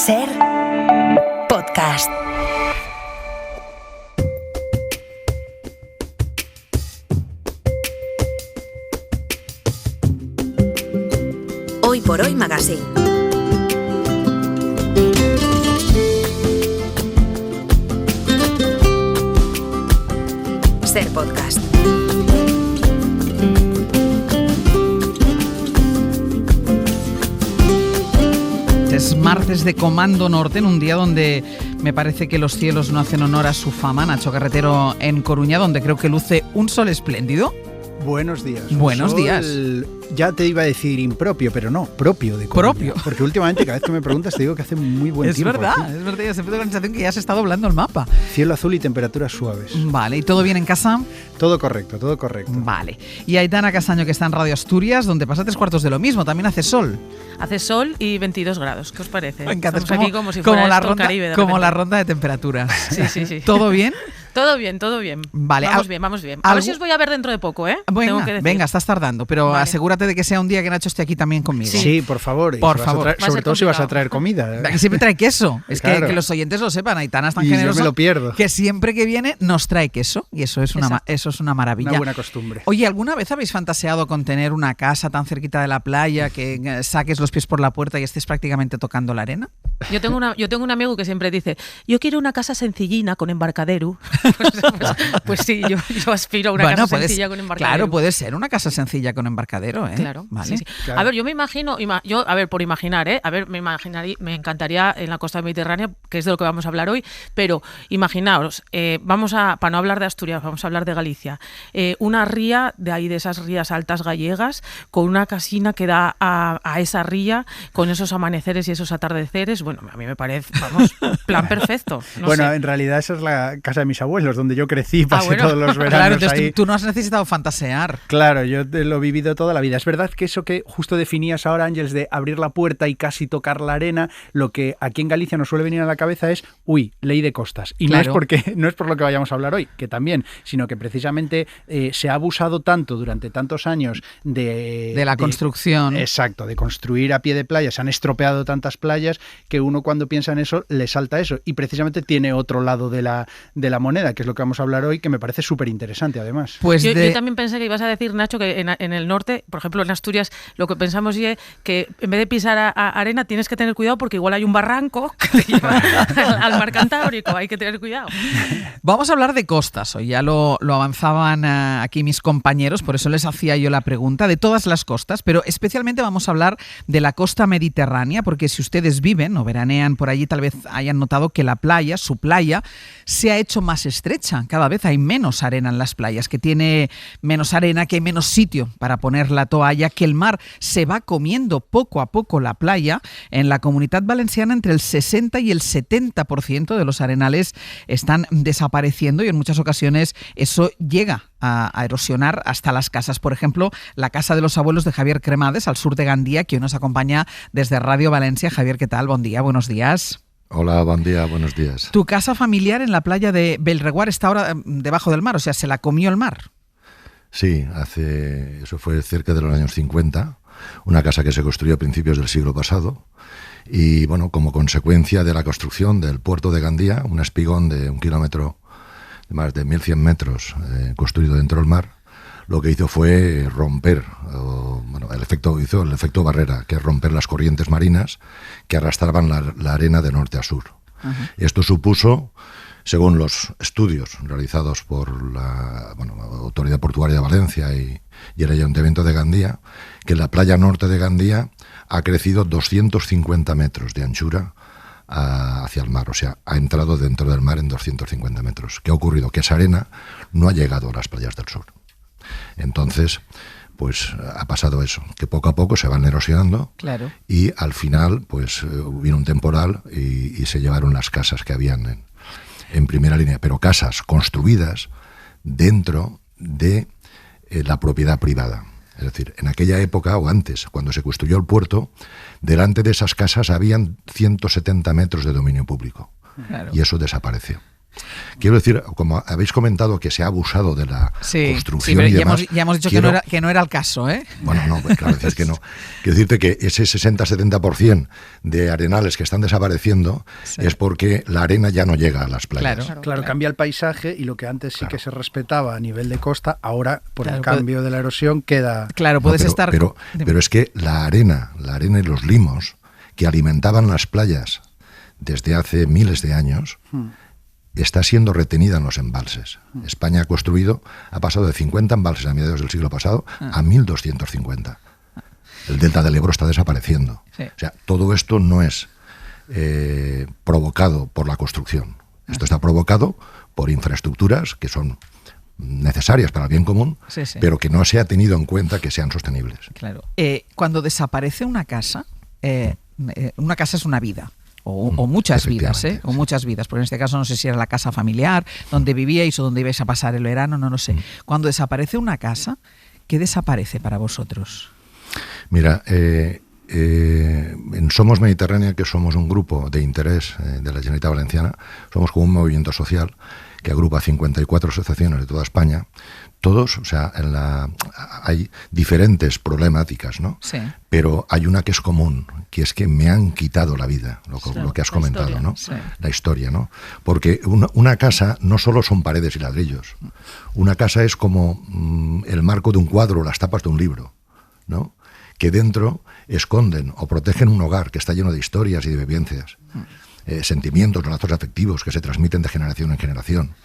Ser podcast. Hoy por Hoy Magazine. Ser podcast. Es martes de Comando Norte, en un día donde me parece que los cielos no hacen honor a su fama. Nacho Carretero en Coruña, donde creo que luce un sol espléndido. Buenos días. Buenos días. Ya te iba a decir impropio, pero no, propio de Coruña. Propio. Porque últimamente cada vez que me preguntas te digo que hace muy buen tiempo. Es verdad. Yo siempre tengo la sensación que ya se está doblando el mapa. Cielo azul y temperaturas suaves. Vale, ¿y todo bien en casa? Todo correcto, todo correcto. Vale. Y Aitana Castaño, que está en Radio Asturias, donde pasa 3/4 de lo mismo, también hace sol. Hace sol y 22 grados, ¿qué os parece? Me encanta, Estamos aquí como si fuera la esto ronda, Caribe de como repente. la ronda de temperaturas. Sí. ¿Todo bien? Todo bien, todo bien. Vale. Vamos bien. A ver si os voy a ver dentro de poco, ¿eh? Tengo que decir. Venga, estás tardando, pero Vale. Asegúrate de que sea un día que Nacho esté aquí también conmigo. Sí, por favor. Por favor. Sobre todo si vas a traer comida. Que siempre trae queso. Es Claro. que los oyentes lo sepan. Aitana es tan Y yo generosa me lo pierdo. que siempre que viene nos trae queso. Y eso es una maravilla. Una buena costumbre. Oye, ¿alguna vez habéis fantaseado con tener una casa tan cerquita de la playa que saques los pies por la puerta y estés prácticamente tocando la arena? Yo tengo un amigo que siempre dice, yo quiero una casa sencillina con embarcadero. Pues sí, yo aspiro a una casa sencilla con embarcadero. Claro, puede ser una casa sencilla con embarcadero, ¿eh? Claro, Vale. sí. Claro. A ver, yo me imagino, por imaginar, me encantaría en la costa mediterránea, que es de lo que vamos a hablar hoy, pero imaginaos, para no hablar de Asturias, vamos a hablar de Galicia, una ría de ahí, de esas rías altas gallegas, con una casina que da a esa ría, con esos amaneceres y esos atardeceres, bueno, a mí me parece, plan perfecto. Bueno, en realidad esa es la casa de mis abuelos, donde yo crecí, pasé bueno. todos los veranos Claro, entonces ahí. tú no has necesitado fantasear. Claro, yo lo he vivido toda la vida. Es verdad que eso que justo definías ahora, Ángeles, de abrir la puerta y casi tocar la arena, lo que aquí en Galicia nos suele venir a la cabeza es, ley de costas. Y Claro. no es por lo que vayamos a hablar hoy, que también, sino que precisamente se ha abusado tanto durante tantos años de la construcción. Exacto, de construir a pie de playa. Se han estropeado tantas playas que uno cuando piensa en eso le salta eso. Y precisamente tiene otro lado de la moneda, que es lo que vamos a hablar hoy, que me parece súper interesante además. Pues Yo también pensé que ibas a decir, Nacho, que en el norte, por ejemplo en Asturias, lo que pensamos es que en vez de pisar a arena tienes que tener cuidado porque igual hay un barranco que te lleva al mar Cantábrico, hay que tener cuidado. Vamos a hablar de costas hoy, ya lo avanzaban aquí mis compañeros, por eso les hacía yo la pregunta, de todas las costas, pero especialmente vamos a hablar de la costa mediterránea, porque si ustedes viven o veranean por allí, tal vez hayan notado que su playa, se ha hecho más estrecha. Cada vez hay menos arena en las playas, que tiene menos arena, que hay menos sitio para poner la toalla, que el mar se va comiendo poco a poco la playa. En la Comunidad Valenciana entre el 60 y el 70% de los arenales están desapareciendo y en muchas ocasiones eso llega a erosionar hasta las casas. Por ejemplo, la casa de los abuelos de Javier Cremades, al sur de Gandía, que hoy nos acompaña desde Radio Valencia. Javier, ¿qué tal? Buen día, buenos días. Hola, buen día, buenos días. Tu casa familiar en la playa de Belreguard está ahora debajo del mar, o sea, ¿se la comió el mar? Sí, eso fue cerca de los años 50, una casa que se construyó a principios del siglo pasado y, bueno, como consecuencia de la construcción del puerto de Gandía, un espigón de 1 kilómetro, de más de 1.100 metros, construido dentro del mar, lo que hizo fue romper, hizo el efecto barrera, que es romper las corrientes marinas que arrastraban la arena de norte a sur. Uh-huh. Esto supuso, según los estudios realizados por la Autoridad Portuaria de Valencia y el Ayuntamiento de Gandía, que la playa norte de Gandía ha crecido 250 metros de anchura hacia el mar, o sea, ha entrado dentro del mar en 250 metros. ¿Qué ha ocurrido? Que esa arena no ha llegado a las playas del sur. Entonces, pues ha pasado eso, que poco a poco se van erosionando. Claro. Y al final, pues vino un temporal y se llevaron las casas que habían en primera línea, pero casas construidas dentro de la propiedad privada. Es decir, en aquella época o antes, cuando se construyó el puerto, delante de esas casas habían 170 metros de dominio público. Claro. Y eso desapareció. Quiero decir, como habéis comentado que se ha abusado de la construcción pero y demás, ya hemos dicho que no era el caso, ¿eh? Bueno, no, pues claro, es que no. Quiero decirte que ese 60-70% de arenales que están desapareciendo es porque la arena ya no llega a las playas. Claro, cambia el paisaje y lo que antes sí que se respetaba a nivel de costa, ahora por el Claro, cambio de la erosión queda... Claro, puedes estar... Pero es que la arena y los limos que alimentaban las playas desde hace miles de años está siendo retenida en los embalses. España ha pasado de 50 embalses a mediados del siglo pasado a 1.250. El delta del Ebro está desapareciendo. Sí. O sea, todo esto no es provocado por la construcción. Esto está provocado por infraestructuras que son necesarias para el bien común, pero que no se ha tenido en cuenta que sean sostenibles. Claro. Cuando desaparece una casa es una vida. O muchas vidas, o muchas vidas, porque en este caso no sé si era la casa familiar, donde vivíais o donde ibais a pasar el verano, no lo sé. Cuando desaparece una casa, ¿qué desaparece para vosotros? Mira, en Somos Mediterránea, que somos un grupo de interés de la Generalitat Valenciana, somos como un movimiento social que agrupa 54 asociaciones de toda España. Todos, o sea, hay diferentes problemáticas, ¿no? Sí. Pero hay una que es común, que es que me han quitado la vida, lo que has comentado, historia, ¿no? Sí. La historia, ¿no? Porque una casa no solo son paredes y ladrillos. Una casa es como el marco de un cuadro, las tapas de un libro, ¿no? Que dentro esconden o protegen un hogar que está lleno de historias y de vivencias, sentimientos, lazos afectivos que se transmiten de generación en generación.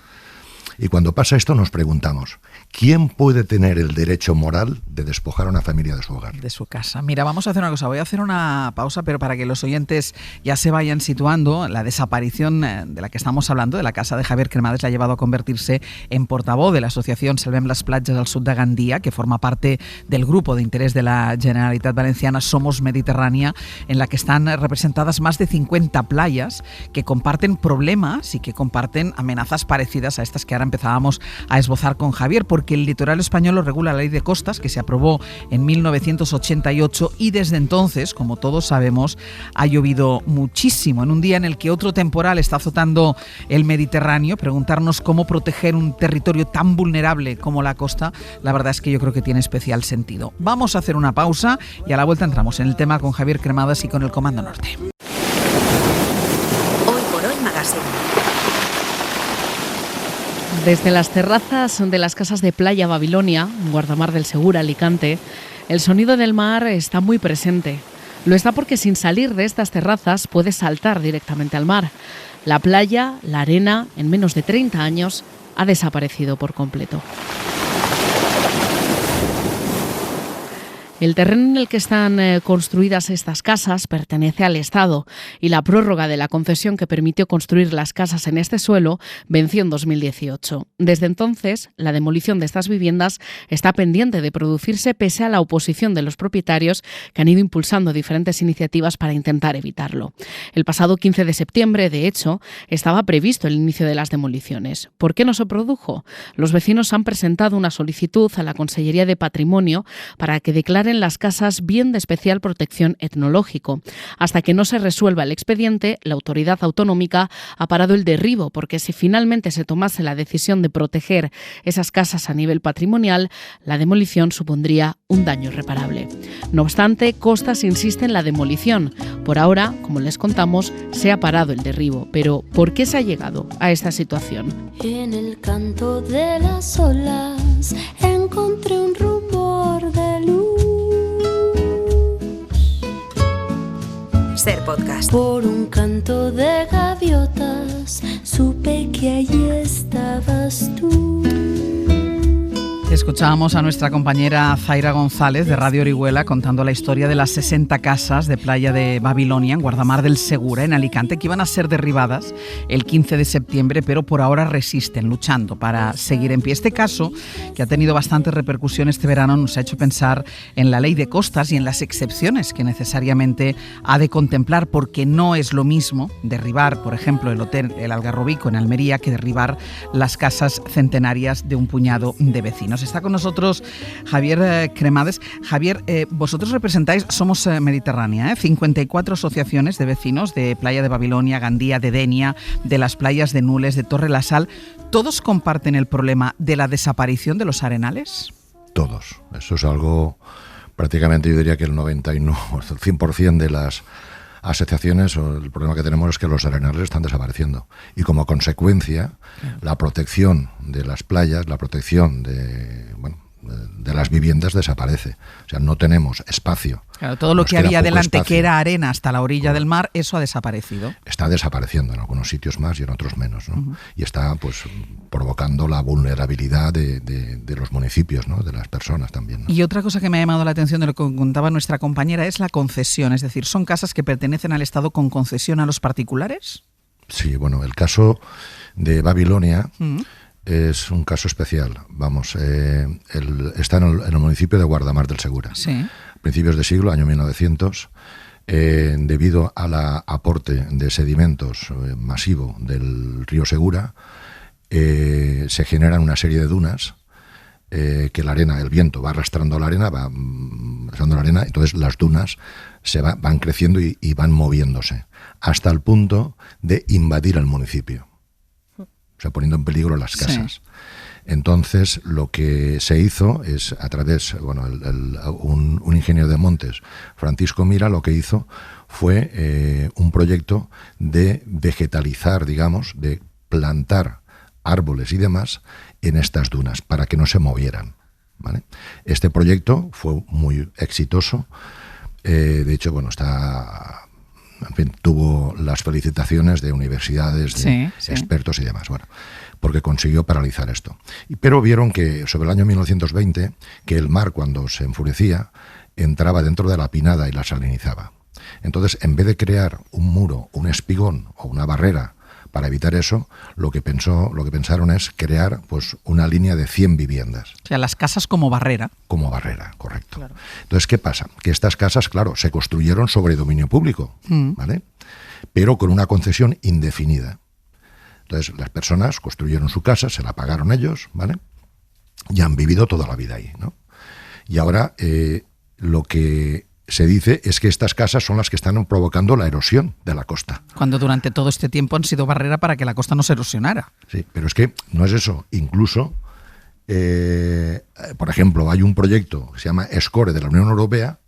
Y cuando pasa esto nos preguntamos, ¿quién puede tener el derecho moral de despojar a una familia de su hogar? De su casa. Mira, vamos a hacer una cosa, voy a hacer una pausa, pero para que los oyentes ya se vayan situando, la desaparición de la que estamos hablando, de la casa de Javier Cremades, la ha llevado a convertirse en portavoz de la asociación Salvem les Platges del Sud de Gandia, que forma parte del grupo de interés de la Generalitat Valenciana Somos Mediterránea, en la que están representadas más de 50 playas que comparten problemas y que comparten amenazas parecidas a estas que ahora empezábamos a esbozar con Javier, porque el litoral español lo regula la Ley de Costas, que se aprobó en 1988, y desde entonces, como todos sabemos, ha llovido muchísimo. En un día en el que otro temporal está azotando el Mediterráneo, preguntarnos cómo proteger un territorio tan vulnerable como la costa, la verdad es que yo creo que tiene especial sentido. Vamos a hacer una pausa y a la vuelta entramos en el tema con Javier Cremades y con el Comando Norte. Hoy por hoy Magazine. Desde las terrazas de las casas de Playa Babilonia, en Guardamar del Segura, Alicante, el sonido del mar está muy presente. Lo está porque sin salir de estas terrazas puedes saltar directamente al mar. La playa, la arena, en menos de 30 años, ha desaparecido por completo. El terreno en el que están construidas estas casas pertenece al Estado y la prórroga de la concesión que permitió construir las casas en este suelo venció en 2018. Desde entonces, la demolición de estas viviendas está pendiente de producirse pese a la oposición de los propietarios que han ido impulsando diferentes iniciativas para intentar evitarlo. El pasado 15 de septiembre, de hecho, estaba previsto el inicio de las demoliciones. ¿Por qué no se produjo? Los vecinos han presentado una solicitud a la Consellería de Patrimonio para que declaren las casas bien de especial protección etnológico. Hasta que no se resuelva el expediente, la autoridad autonómica ha parado el derribo, porque si finalmente se tomase la decisión de proteger esas casas a nivel patrimonial, la demolición supondría un daño irreparable. No obstante, Costas insiste en la demolición. Por ahora, como les contamos, se ha parado el derribo. Pero, ¿por qué se ha llegado a esta situación? En el canto de las olas encontré un rumor de luz. Ser podcast. Por un canto de gaviotas supe que allí estabas tú. Escuchábamos a nuestra compañera Zaira González de Radio Orihuela contando la historia de las 60 casas de Playa de Babilonia en Guardamar del Segura, en Alicante, que iban a ser derribadas el 15 de septiembre, pero por ahora resisten, luchando para seguir en pie. Este caso, que ha tenido bastante repercusión este verano, nos ha hecho pensar en la Ley de Costas y en las excepciones que necesariamente ha de contemplar, porque no es lo mismo derribar, por ejemplo, el Hotel El Algarrobico en Almería que derribar las casas centenarias de un puñado de vecinos. vecinos. Está con nosotros Javier Cremades. Javier, vosotros representáis Somos Mediterránea, 54 asociaciones de vecinos de Playa de Babilonia, Gandía, de Denia, de las playas de Nules, de Torre la Sal. ¿Todos comparten el problema de la desaparición de los arenales? Todos. Eso es algo, prácticamente yo diría que el 99, el 100% de las asociaciones, o el problema que tenemos es que los arenales están desapareciendo. Y como consecuencia, la protección de las playas, la protección de las viviendas desaparece. O sea, no tenemos espacio. Claro, todo lo que había delante, que era arena hasta la orilla del mar, eso ha desaparecido. Está desapareciendo en algunos sitios más y en otros menos, ¿no? Y está pues provocando la vulnerabilidad de los municipios, ¿no? De las personas también, ¿no? Y otra cosa que me ha llamado la atención de lo que contaba nuestra compañera es la concesión. Es decir, ¿son casas que pertenecen al Estado con concesión a los particulares? Sí, bueno, el caso de Babilonia es un caso especial. Vamos, está en el municipio de Guardamar del Segura. Sí. Principios de siglo, año 1900, debido al aporte de sedimentos masivo del río Segura, se generan una serie de dunas que la arena, el viento va arrastrando la arena, entonces las dunas van creciendo y van moviéndose hasta el punto de invadir el municipio. O sea, poniendo en peligro las casas. Sí. Entonces, lo que se hizo es, a través, un ingeniero de montes, Francisco Mira, lo que hizo fue un proyecto de vegetalizar, digamos, de plantar árboles y demás en estas dunas para que no se movieran, ¿vale? Este proyecto fue muy exitoso. De hecho, en fin, tuvo las felicitaciones de universidades, de expertos y demás, porque consiguió paralizar esto. Pero vieron que sobre el año 1920, que el mar, cuando se enfurecía, entraba dentro de la pinada y la salinizaba. Entonces, en vez de crear un muro, un espigón o una barrera para evitar eso, lo que pensaron es crear pues una línea de 100 viviendas. O sea, las casas como barrera. Como barrera, correcto. Claro. Entonces, ¿qué pasa? Que estas casas, claro, se construyeron sobre dominio público, ¿vale? Pero con una concesión indefinida. Entonces, las personas construyeron su casa, se la pagaron ellos, ¿vale? Y han vivido toda la vida ahí, ¿no? Y ahora lo que se dice es que estas casas son las que están provocando la erosión de la costa. Cuando durante todo este tiempo han sido barrera para que la costa no se erosionara. Sí, pero es que no es eso. Incluso, por ejemplo, hay un proyecto que se llama SCORE de la Unión Europea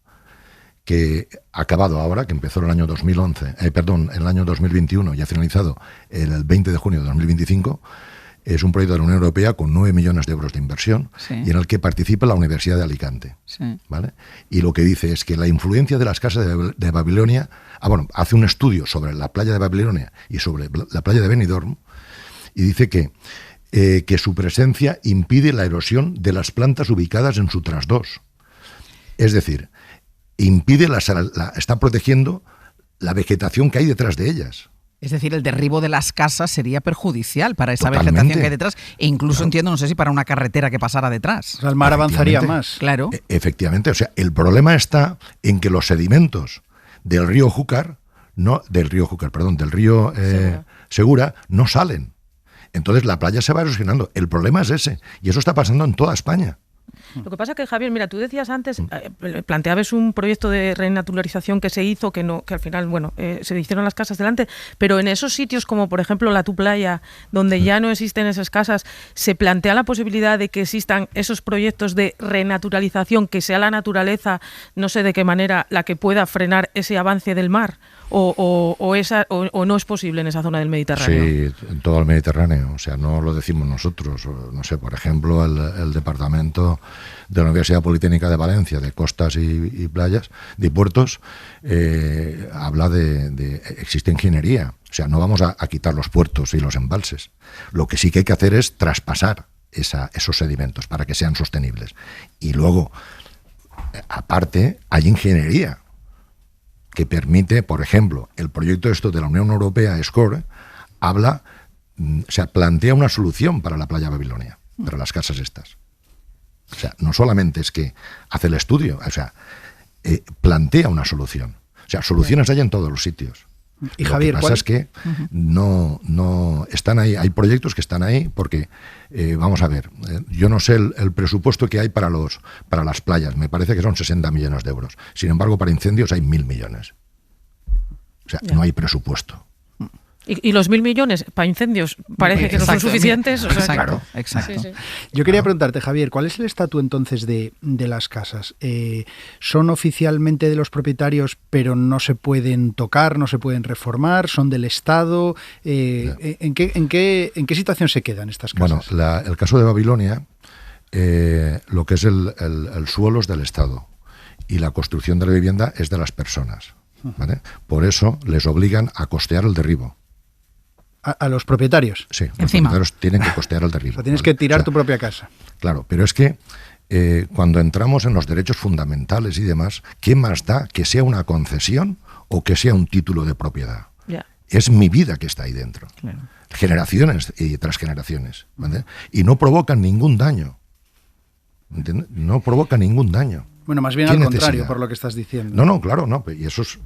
que ha acabado ahora, que empezó en el año 2021 y ha finalizado el 20 de junio de 2025. Es un proyecto de la Unión Europea con 9 millones de euros de inversión y en el que participa la Universidad de Alicante. Sí. ¿Vale? Y lo que dice es que la influencia de las casas de Babilonia, hace un estudio sobre la playa de Babilonia y sobre la playa de Benidorm, y dice que su presencia impide la erosión de las plantas ubicadas en su trasdós. Es decir, está protegiendo la vegetación que hay detrás de ellas. Es decir, el derribo de las casas sería perjudicial para esa vegetación que hay detrás e incluso entiendo, no sé si para una carretera que pasara detrás. O sea, el mar avanzaría más. Claro. Efectivamente, o sea, el problema está en que los sedimentos del río Segura no salen. Entonces la playa se va erosionando. El problema es ese y eso está pasando en toda España. Lo que pasa es que, Javier, mira, tú decías antes, planteabas un proyecto de renaturalización que se hizo, que al final, se hicieron las casas delante, pero en esos sitios como, por ejemplo, la Tu Playa, donde ya no existen esas casas, ¿se plantea la posibilidad de que existan esos proyectos de renaturalización, que sea la naturaleza, no sé de qué manera, la que pueda frenar ese avance del mar? ¿O no es posible en esa zona del Mediterráneo? Sí, en todo el Mediterráneo. O sea, no lo decimos nosotros. No sé, por ejemplo, el departamento de la Universidad Politécnica de Valencia, de costas y playas, de puertos, habla existe ingeniería. O sea, no vamos a quitar los puertos y los embalses. Lo que sí que hay que hacer es traspasar esos sedimentos para que sean sostenibles. Y luego, aparte, hay ingeniería que permite, por ejemplo, el proyecto de la Unión Europea, SCORE, plantea una solución para la playa Babilonia, para las casas estas. O sea, no solamente es que hace el estudio, plantea una solución. O sea, soluciones hay en todos los sitios. Y Javier, lo que pasa es que no están ahí, hay proyectos que están ahí porque, vamos a ver, yo no sé el presupuesto que hay para las playas, me parece que son 60 millones de euros. Sin embargo, para incendios hay 1.000 millones. O sea, no hay presupuesto. Y los 1.000 millones para incendios parece que no son suficientes. O sea, Exacto, exacto. Sí. Yo quería preguntarte, Javier, ¿cuál es el estatus entonces de las casas? ¿Son oficialmente de los propietarios, pero no se pueden tocar, no se pueden reformar? ¿Son del Estado? ¿En qué situación se quedan estas casas? Bueno, el caso de Babilonia, lo que es el suelo es del Estado y la construcción de la vivienda es de las personas, ¿vale? Por eso les obligan a costear el derribo. ¿A los propietarios? Sí, los Encima. propietarios tienen que costear el derribo. O sea, tienes ¿vale? que tirar O sea, tu propia casa. Claro, pero es que cuando entramos en los derechos fundamentales y demás, ¿qué más da que sea una concesión o que sea un título de propiedad? Ya. Es mi vida que está ahí dentro. Claro. Generaciones y tras generaciones, ¿vale? Y no provocan ningún daño. ¿Entiendes? No provoca ningún daño. Bueno, más bien ¿Qué al contrario, necesidad? por lo que estás diciendo. No, claro, no. Y eso es,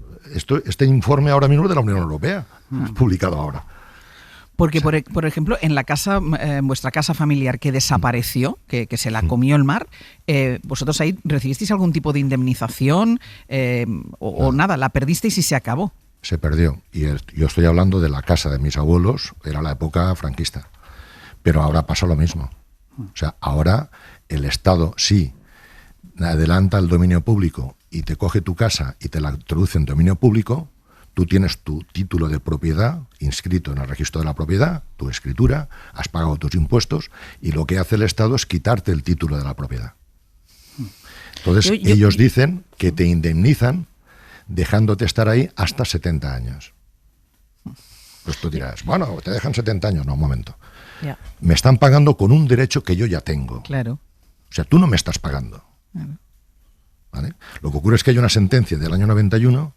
este informe ahora mismo es de la Unión Europea, publicado ahora. Porque, por ejemplo, en la casa, vuestra casa familiar que desapareció, que se la comió el mar, ¿vosotros ahí recibisteis algún tipo de indemnización o nada? ¿La perdisteis y se acabó? Se perdió. Y yo estoy hablando de la casa de mis abuelos, era la época franquista. Pero ahora pasa lo mismo. O sea, ahora el Estado sí adelanta el dominio público y te coge tu casa y te la introduce en dominio público. Tú tienes tu título de propiedad inscrito en el registro de la propiedad, tu escritura, has pagado tus impuestos y lo que hace el Estado es quitarte el título de la propiedad. Entonces, ellos dicen que te indemnizan dejándote estar ahí hasta 70 años. Pues tú dirás, bueno, te dejan 70 años. No, un momento. Ya. Me están pagando con un derecho que yo ya tengo. Claro. O sea, tú no me estás pagando. ¿Vale? Lo que ocurre es que hay una sentencia del año 91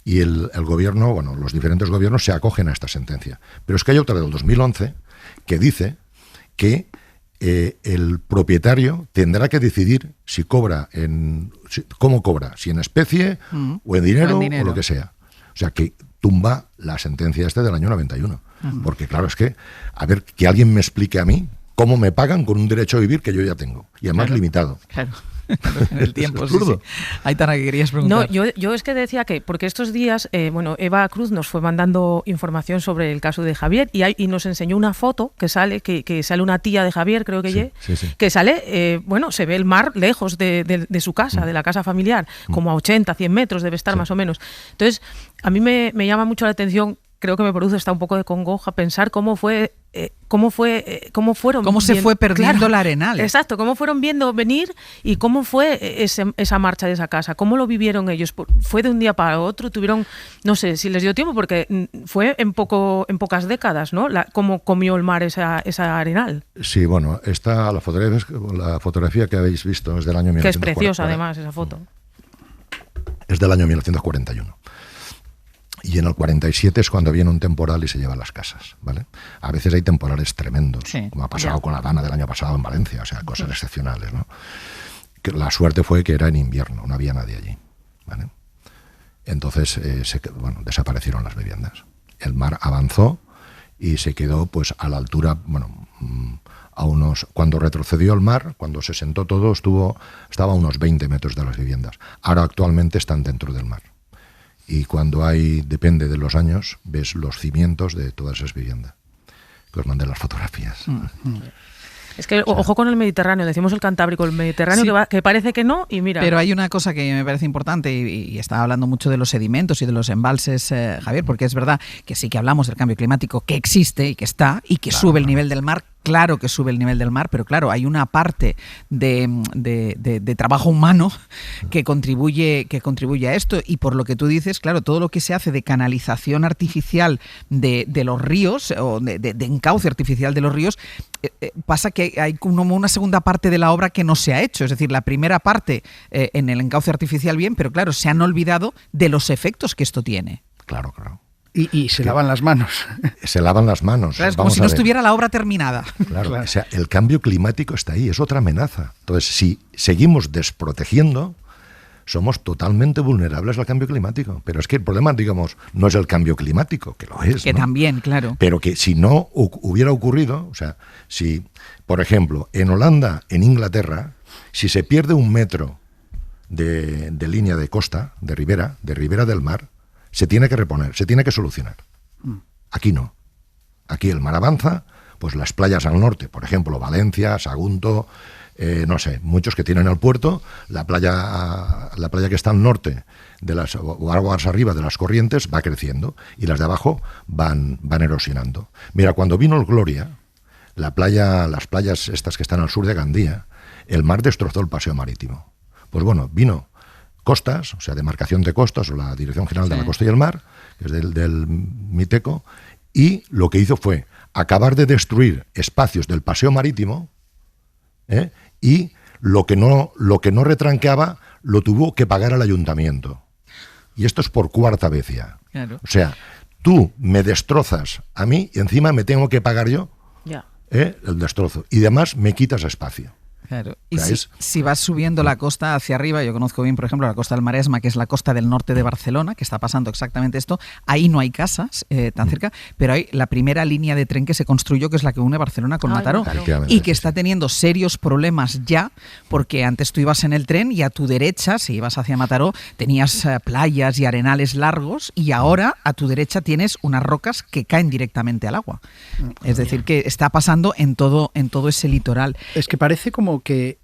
y el gobierno, bueno, los diferentes gobiernos se acogen a esta sentencia. Pero es que hay otra del 2011 que dice que el propietario tendrá que decidir si cobra cómo cobra, si en especie o en dinero o lo que sea. O sea, que tumba la sentencia del año 91. Porque claro, es que, a ver, que alguien me explique a mí cómo me pagan con un derecho a vivir que yo ya tengo. Y además limitado. Claro. En el tiempo, sí. Aitana, ¿qué querías preguntar? No, yo es que decía que, porque estos días, Eva Cruz nos fue mandando información sobre el caso de Javier y nos enseñó una foto que sale una tía de Javier, creo que que sale, se ve el mar lejos de su casa, de la casa familiar, como a 80, 100 metros debe estar más o menos. Entonces, a mí me llama mucho la atención, creo que me produce hasta un poco de congoja pensar cómo se fue perdiendo el Arenal. Exacto, cómo fueron viendo venir y cómo fue esa marcha de esa casa, cómo lo vivieron ellos. Fue de un día para otro, tuvieron, no sé si les dio tiempo, porque fue en pocas décadas, ¿no? Cómo comió el mar esa Arenal. Sí, bueno, la fotografía que habéis visto es del año 1941. Que es preciosa además esa foto. Es del año 1941. Y en el 47 es cuando viene un temporal y se llevan las casas, ¿vale? A veces hay temporales tremendos, como ha pasado con la Dana del año pasado en Valencia, o sea, cosas excepcionales, ¿no? Que la suerte fue que era en invierno, no había nadie allí, ¿vale? Entonces, desaparecieron las viviendas. El mar avanzó y se quedó, pues, a la altura, cuando retrocedió el mar, cuando se sentó todo, estaba a unos 20 metros de las viviendas. Ahora actualmente están dentro del mar. Y cuando depende de los años, ves los cimientos de todas esas viviendas. Que os mandé las fotografías. Es que, ojo con el Mediterráneo, decimos el Cantábrico, el Mediterráneo que parece que no, y mira. Pero hay una cosa que me parece importante, y estaba hablando mucho de los sedimentos y de los embalses, Javier, porque es verdad que sí que hablamos del cambio climático que existe y que está, y que sube el nivel del mar. Claro que sube el nivel del mar, pero claro, hay una parte de trabajo humano que contribuye a esto, y por lo que tú dices, claro, todo lo que se hace de canalización artificial de los ríos, o de encauce artificial de los ríos, pasa que hay como una segunda parte de la obra que no se ha hecho. Es decir, la primera parte en el encauce artificial bien, pero claro, se han olvidado de los efectos que esto tiene. Claro. Y se lavan las manos. Se lavan las manos. Claro, es como si no estuviera la obra terminada. Claro. O sea, el cambio climático está ahí, es otra amenaza. Entonces, si seguimos desprotegiendo, somos totalmente vulnerables al cambio climático. Pero es que el problema, digamos, no es el cambio climático, que lo es, Que ¿no? también, claro. Pero que si no hubiera ocurrido, o sea, si, por ejemplo, en Holanda, en Inglaterra, si se pierde 1 metro de línea de costa, de ribera del mar, se tiene que reponer, se tiene que solucionar. Aquí no. Aquí el mar avanza, pues las playas al norte, por ejemplo, Valencia, Sagunto, no sé, muchos que tienen el puerto, la playa que está al norte de las, o aguas arriba de las corrientes va creciendo y las de abajo van erosionando. Mira, cuando vino el Gloria, las playas estas que están al sur de Gandía, el mar destrozó el paseo marítimo. Pues bueno, vino Costas, o sea, demarcación de costas, o la Dirección General de la Costa y el Mar, que es del Miteco, y lo que hizo fue acabar de destruir espacios del paseo marítimo, y lo que no retranqueaba lo tuvo que pagar al ayuntamiento. Y esto es por 4ª vez ya. Claro. O sea, tú me destrozas a mí y encima me tengo que pagar yo el destrozo. Y además me quitas espacio. Claro. Y O sea, si vas subiendo la costa hacia arriba, yo conozco bien, por ejemplo, la costa del Maresma, que es la costa del norte de Barcelona, que está pasando exactamente esto. Ahí no hay casas tan cerca, pero hay la primera línea de tren que se construyó, que es la que une Barcelona con Mataró, y que está teniendo serios problemas ya, porque antes tú ibas en el tren y a tu derecha, si ibas hacia Mataró, tenías playas y arenales largos, y ahora a tu derecha tienes unas rocas que caen directamente al agua. Es decir, que está pasando en todo ese litoral. Es que parece como que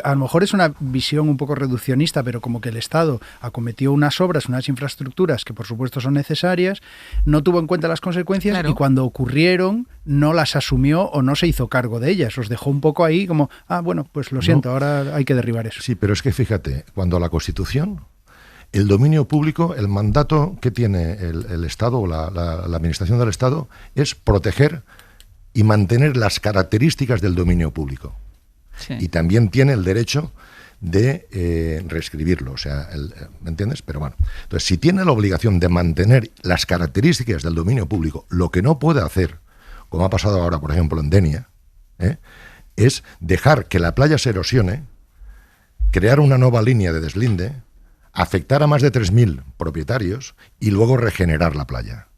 a lo mejor es una visión un poco reduccionista, pero como que el Estado acometió unas obras, unas infraestructuras que por supuesto son necesarias, no tuvo en cuenta las consecuencias, y cuando ocurrieron no las asumió o no se hizo cargo de ellas, los dejó un poco ahí como, bueno, pues lo siento, ahora hay que derribar eso. Sí, pero es que fíjate, cuando la Constitución, el dominio público, el mandato que tiene el Estado o la administración del Estado es proteger y mantener las características del dominio público. Sí. Y también tiene el derecho de reescribirlo, o sea, ¿me entiendes? Pero bueno, entonces si tiene la obligación de mantener las características del dominio público, lo que no puede hacer, como ha pasado ahora, por ejemplo, en Denia, es dejar que la playa se erosione, crear una nueva línea de deslinde, afectar a más de 3.000 propietarios y luego regenerar la playa.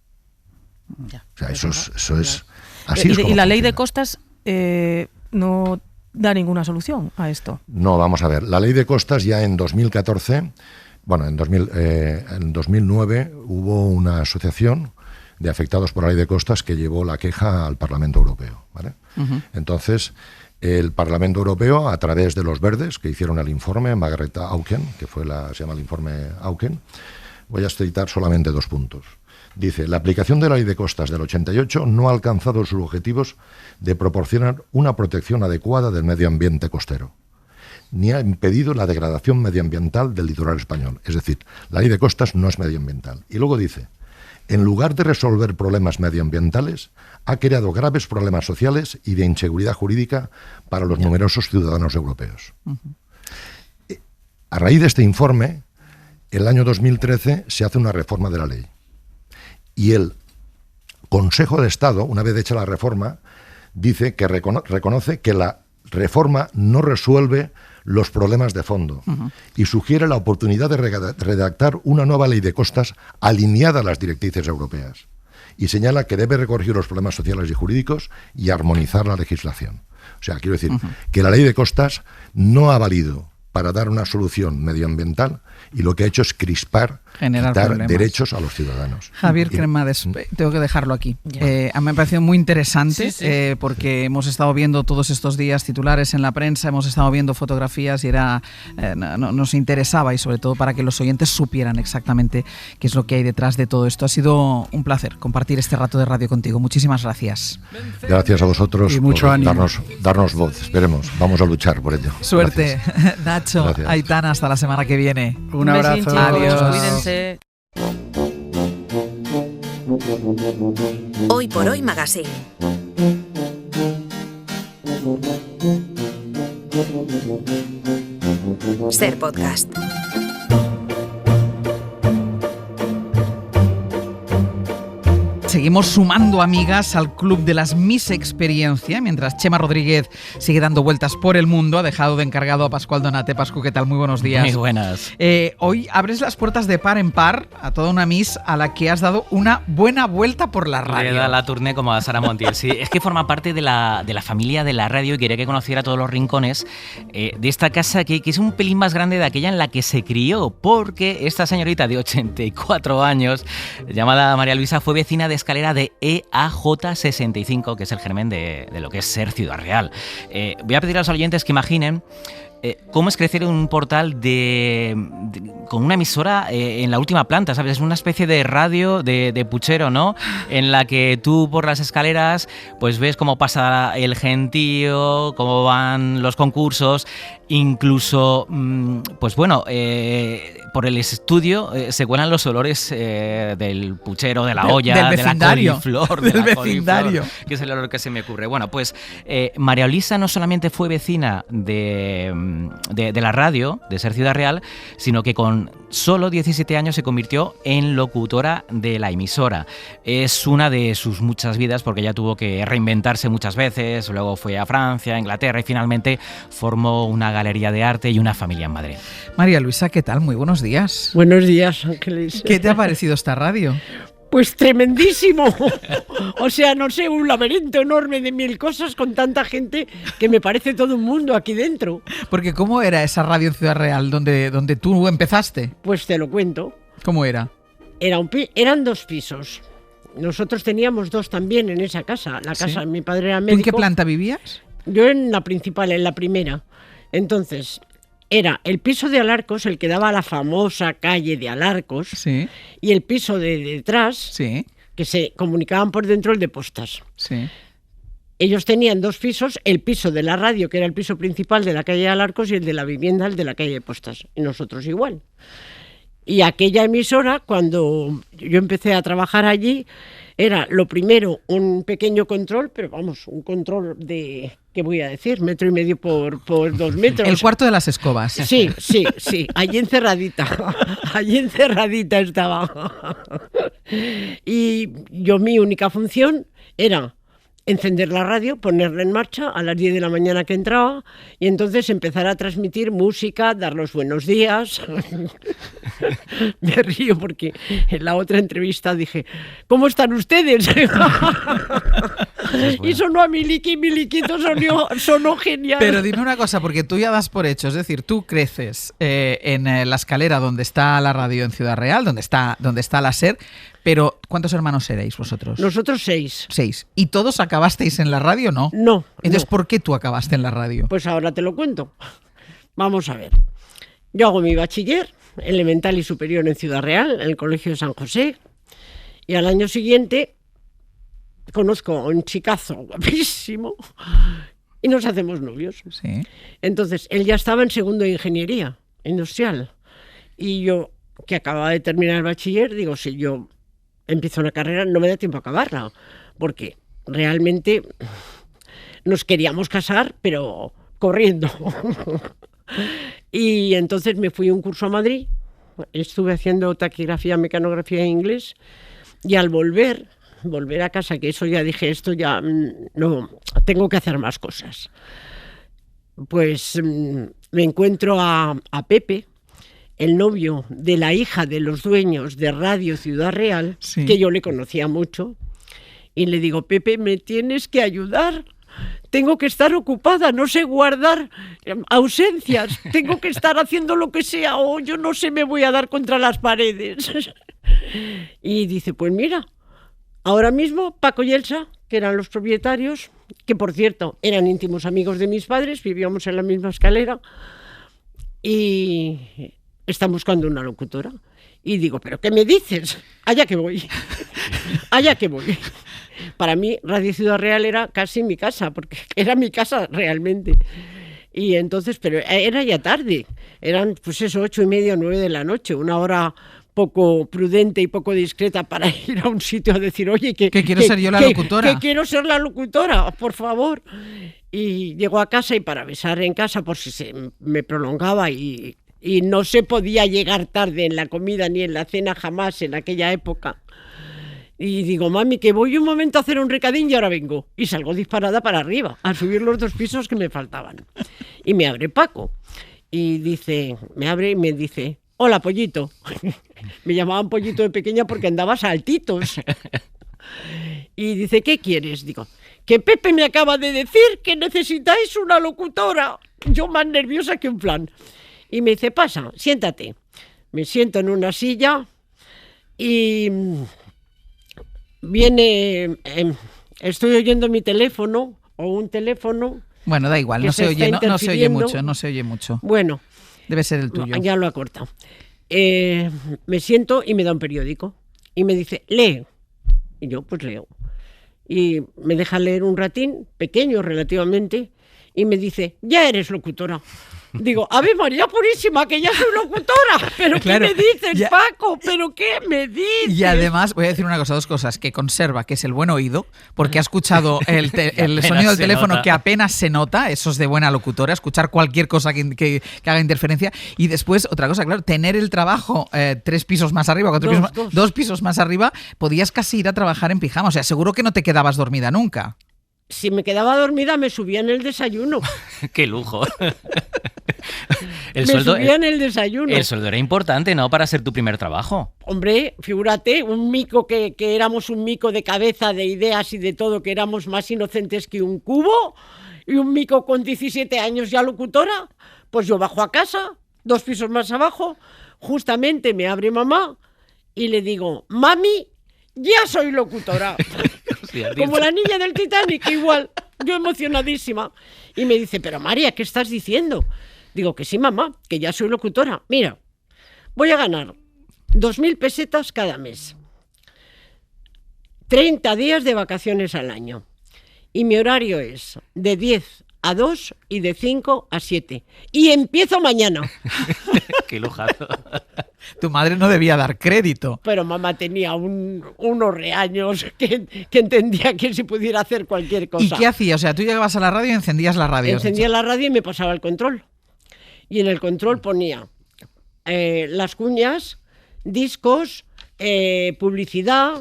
Ya, o sea, eso es así. ¿Y la ley de costas no da ninguna solución a esto? No, vamos a ver. La ley de costas ya en 2014, bueno, en 2009 hubo una asociación de afectados por la ley de costas que llevó la queja al Parlamento Europeo, ¿vale? Entonces, el Parlamento Europeo, a través de los verdes, que hicieron el informe, Margareta Auken, que se llama el informe Auken, voy a citar solamente 2 puntos. Dice, la aplicación de la ley de costas del 88 no ha alcanzado sus objetivos de proporcionar una protección adecuada del medio ambiente costero, ni ha impedido la degradación medioambiental del litoral español. Es decir, la ley de costas no es medioambiental. Y luego dice, en lugar de resolver problemas medioambientales, ha creado graves problemas sociales y de inseguridad jurídica para los numerosos ciudadanos europeos. A raíz de este informe, el año 2013 se hace una reforma de la ley. Y el Consejo de Estado, una vez hecha la reforma, dice que reconoce que la reforma no resuelve los problemas de fondo y sugiere la oportunidad de redactar una nueva ley de costas alineada a las directrices europeas. Y señala que debe corregir los problemas sociales y jurídicos y armonizar la legislación. O sea, quiero decir que la ley de costas no ha valido para dar una solución medioambiental y lo que ha hecho es quitar derechos a los ciudadanos. Javier Cremades, tengo que dejarlo aquí. A mí me ha parecido muy interesante porque hemos estado viendo todos estos días titulares en la prensa, hemos estado viendo fotografías y nos interesaba, y sobre todo para que los oyentes supieran exactamente qué es lo que hay detrás de todo esto. Ha sido un placer compartir este rato de radio contigo. Muchísimas gracias. Gracias a vosotros y mucho ánimo. Darnos voz. Esperemos, vamos a luchar por ello. Suerte. Nacho, gracias. Aitana, hasta la semana que viene. Un abrazo. Adiós. Cuídense. Hoy por Hoy Magazine. Ser podcast. seguimos sumando amigas al club de las Miss Experiencia, mientras Chema Rodríguez sigue dando vueltas por el mundo. Ha dejado de encargado a Pascual Donate. Pascu, ¿qué tal? Muy buenos días. Muy buenas. Hoy abres las puertas de par en par a toda una Miss a la que has dado una buena vuelta por la radio. Le da la tournée como a Sara Montiel. Sí, es que forma parte de la familia de la radio y quería que conociera todos los rincones de esta casa que es un pelín más grande de aquella en la que se crió, porque esta señorita de 84 años, llamada María Luisa, fue vecina de escalera de EAJ65, que es el germen de lo que es ser Ciudad Real. Voy a pedir a los oyentes que imaginen cómo es crecer en un portal con una emisora en la última planta, ¿sabes? Es una especie de radio de puchero, ¿no? En la que tú por las escaleras pues ves cómo pasa el gentío, cómo van los concursos, incluso, pues bueno, por el estudio se cuelan los olores del puchero, de la olla, del vecindario, de la coliflor, que es el olor que se me ocurre. Bueno, pues María Luisa no solamente fue vecina de la radio, de Ser Ciudad Real, sino que con solo 17 años se convirtió en locutora de la emisora. Es una de sus muchas vidas porque ella tuvo que reinventarse muchas veces, luego fue a Francia, a Inglaterra y finalmente formó una galería de arte y una familia en Madrid. María Luisa, ¿qué tal? Muy buenos días. Buenos días, Ángeles. ¿Qué te ha parecido esta radio? Pues tremendísimo. O sea, no sé, un laberinto enorme de mil cosas con tanta gente que me parece todo un mundo aquí dentro. Porque ¿cómo era esa radio en Ciudad Real donde tú empezaste? Pues te lo cuento. ¿Cómo era? Eran 2 pisos. Nosotros teníamos 2 también en esa casa. La casa de mi padre era médico. ¿Tú en qué planta vivías? Yo en la principal, en la primera. Entonces, era el piso de Alarcos, el que daba a la famosa calle de Alarcos, sí, y el piso de detrás, sí, que se comunicaban por dentro, el de Postas. Sí. Ellos tenían 2 pisos, el piso de la radio, que era el piso principal de la calle de Alarcos, y el de la vivienda, el de la calle de Postas. Y nosotros igual. Y aquella emisora, cuando yo empecé a trabajar allí, era lo primero un pequeño control, pero vamos, un control de, ¿qué voy a decir? 1,5 metros por 2 metros. El cuarto de las escobas. Sí, allí encerradita estaba. Y yo, mi única función era encender la radio, ponerla en marcha a las 10 de la mañana que entraba y entonces empezar a transmitir música, dar los buenos días. Me río porque en la otra entrevista dije, ¿cómo están ustedes? Y sonó a Miliquito sonó genial. Pero dime una cosa, porque tú ya das por hecho, es decir, tú creces en la escalera donde está la radio en Ciudad Real, donde está la SER, pero ¿cuántos hermanos erais vosotros? Nosotros 6. 6. ¿Y todos acabasteis en la radio, no? No. Entonces, no. ¿por qué tú acabaste en la radio? Pues ahora te lo cuento. Vamos a ver. Yo hago mi bachiller elemental y superior en Ciudad Real, en el Colegio de San José, y al año siguiente conozco a un chicazo guapísimo y nos hacemos novios. Sí. Entonces, él ya estaba en segundo de ingeniería industrial y yo, que acababa de terminar el bachiller, digo, si yo empiezo una carrera no me da tiempo a acabarla, porque realmente nos queríamos casar, pero corriendo. Y entonces me fui a un curso a Madrid, estuve haciendo taquigrafía, mecanografía e inglés, y al volver a casa, que eso ya dije, esto ya no, tengo que hacer más cosas. Pues me encuentro a Pepe, el novio de la hija de los dueños de Radio Ciudad Real, sí, que yo le conocía mucho, y le digo, Pepe, me tienes que ayudar. Tengo que estar ocupada, no sé guardar ausencias, tengo que estar haciendo lo que sea, o yo no sé, me voy a dar contra las paredes. Y dice, pues mira, ahora mismo Paco y Elsa, que eran los propietarios, que por cierto eran íntimos amigos de mis padres, vivíamos en la misma escalera, y están buscando una locutora. Y digo, ¿pero qué me dices? Allá que voy. Para mí, Radio Ciudad Real era casi mi casa, porque era mi casa realmente. Y entonces, pero era ya tarde, eran pues eso, 8:30 o 9 de la noche, una hora poco prudente y poco discreta para ir a un sitio a decir, oye, que quiero ser yo la locutora. Que quiero ser la locutora, por favor. Y llego a casa y para avisar en casa por si se me prolongaba y no se podía llegar tarde en la comida ni en la cena jamás en aquella época. Y digo, mami, que voy un momento a hacer un recadín y ahora vengo. Y salgo disparada para arriba, a subir los 2 pisos que me faltaban. Y me abre Paco. Y me abre y me dice, hola, Pollito. Me llamaban Pollito de pequeña porque andaba a saltitos. Y dice, ¿qué quieres? Digo, que Pepe me acaba de decir que necesitáis una locutora. Yo más nerviosa que un flan. Y me dice, pasa, siéntate. Me siento en una silla y viene, estoy oyendo mi teléfono o un teléfono. Bueno, da igual, no se oye mucho. Bueno, debe ser el tuyo. Ya lo ha cortado. Me siento y me da un periódico y me dice, lee. Y yo pues leo. Y me deja leer un ratín, pequeño relativamente, y me dice, ya eres locutora. Digo, Ave María Purísima, que ya soy locutora. ¿Pero claro, qué me dices, Paco? ¿Pero qué me dices? Y además, voy a decir una cosa, 2 cosas. Que conserva, que es el buen oído, porque ha escuchado el sonido del teléfono que apenas se nota. Eso es de buena locutora, escuchar cualquier cosa que haga interferencia. Y después, otra cosa, claro, tener el trabajo 3 pisos más arriba, 2 pisos más arriba, podías casi ir a trabajar en pijama. O sea, seguro que no te quedabas dormida nunca. Si me quedaba dormida, me subía en el desayuno. ¡Qué lujo! Subía en el desayuno. El sueldo era importante, ¿no? Para ser tu primer trabajo. Hombre, figúrate, un mico que éramos un mico de cabeza, de ideas y de todo, que éramos más inocentes que un cubo, y un mico con 17 años ya locutora. Pues yo bajo a casa, 2 pisos más abajo, justamente me abre mamá y le digo, mami, ya soy locutora. Como la niña del Titanic, igual, yo emocionadísima. Y me dice, pero María, ¿qué estás diciendo? Digo, que sí, mamá, que ya soy locutora. Mira, voy a ganar 2.000 pesetas cada mes, 30 días de vacaciones al año. Y mi horario es de 10 a 2 y de 5 a 7. Y empiezo mañana. ¡Qué lujazo! Tu madre no debía dar crédito. Pero mamá tenía unos reaños que entendía que se pudiera hacer cualquier cosa. ¿Y qué hacía? O sea, tú llegabas a la radio y encendías la radio. Encendía la radio y me pasaba el control. Y en el control ponía las cuñas, discos, publicidad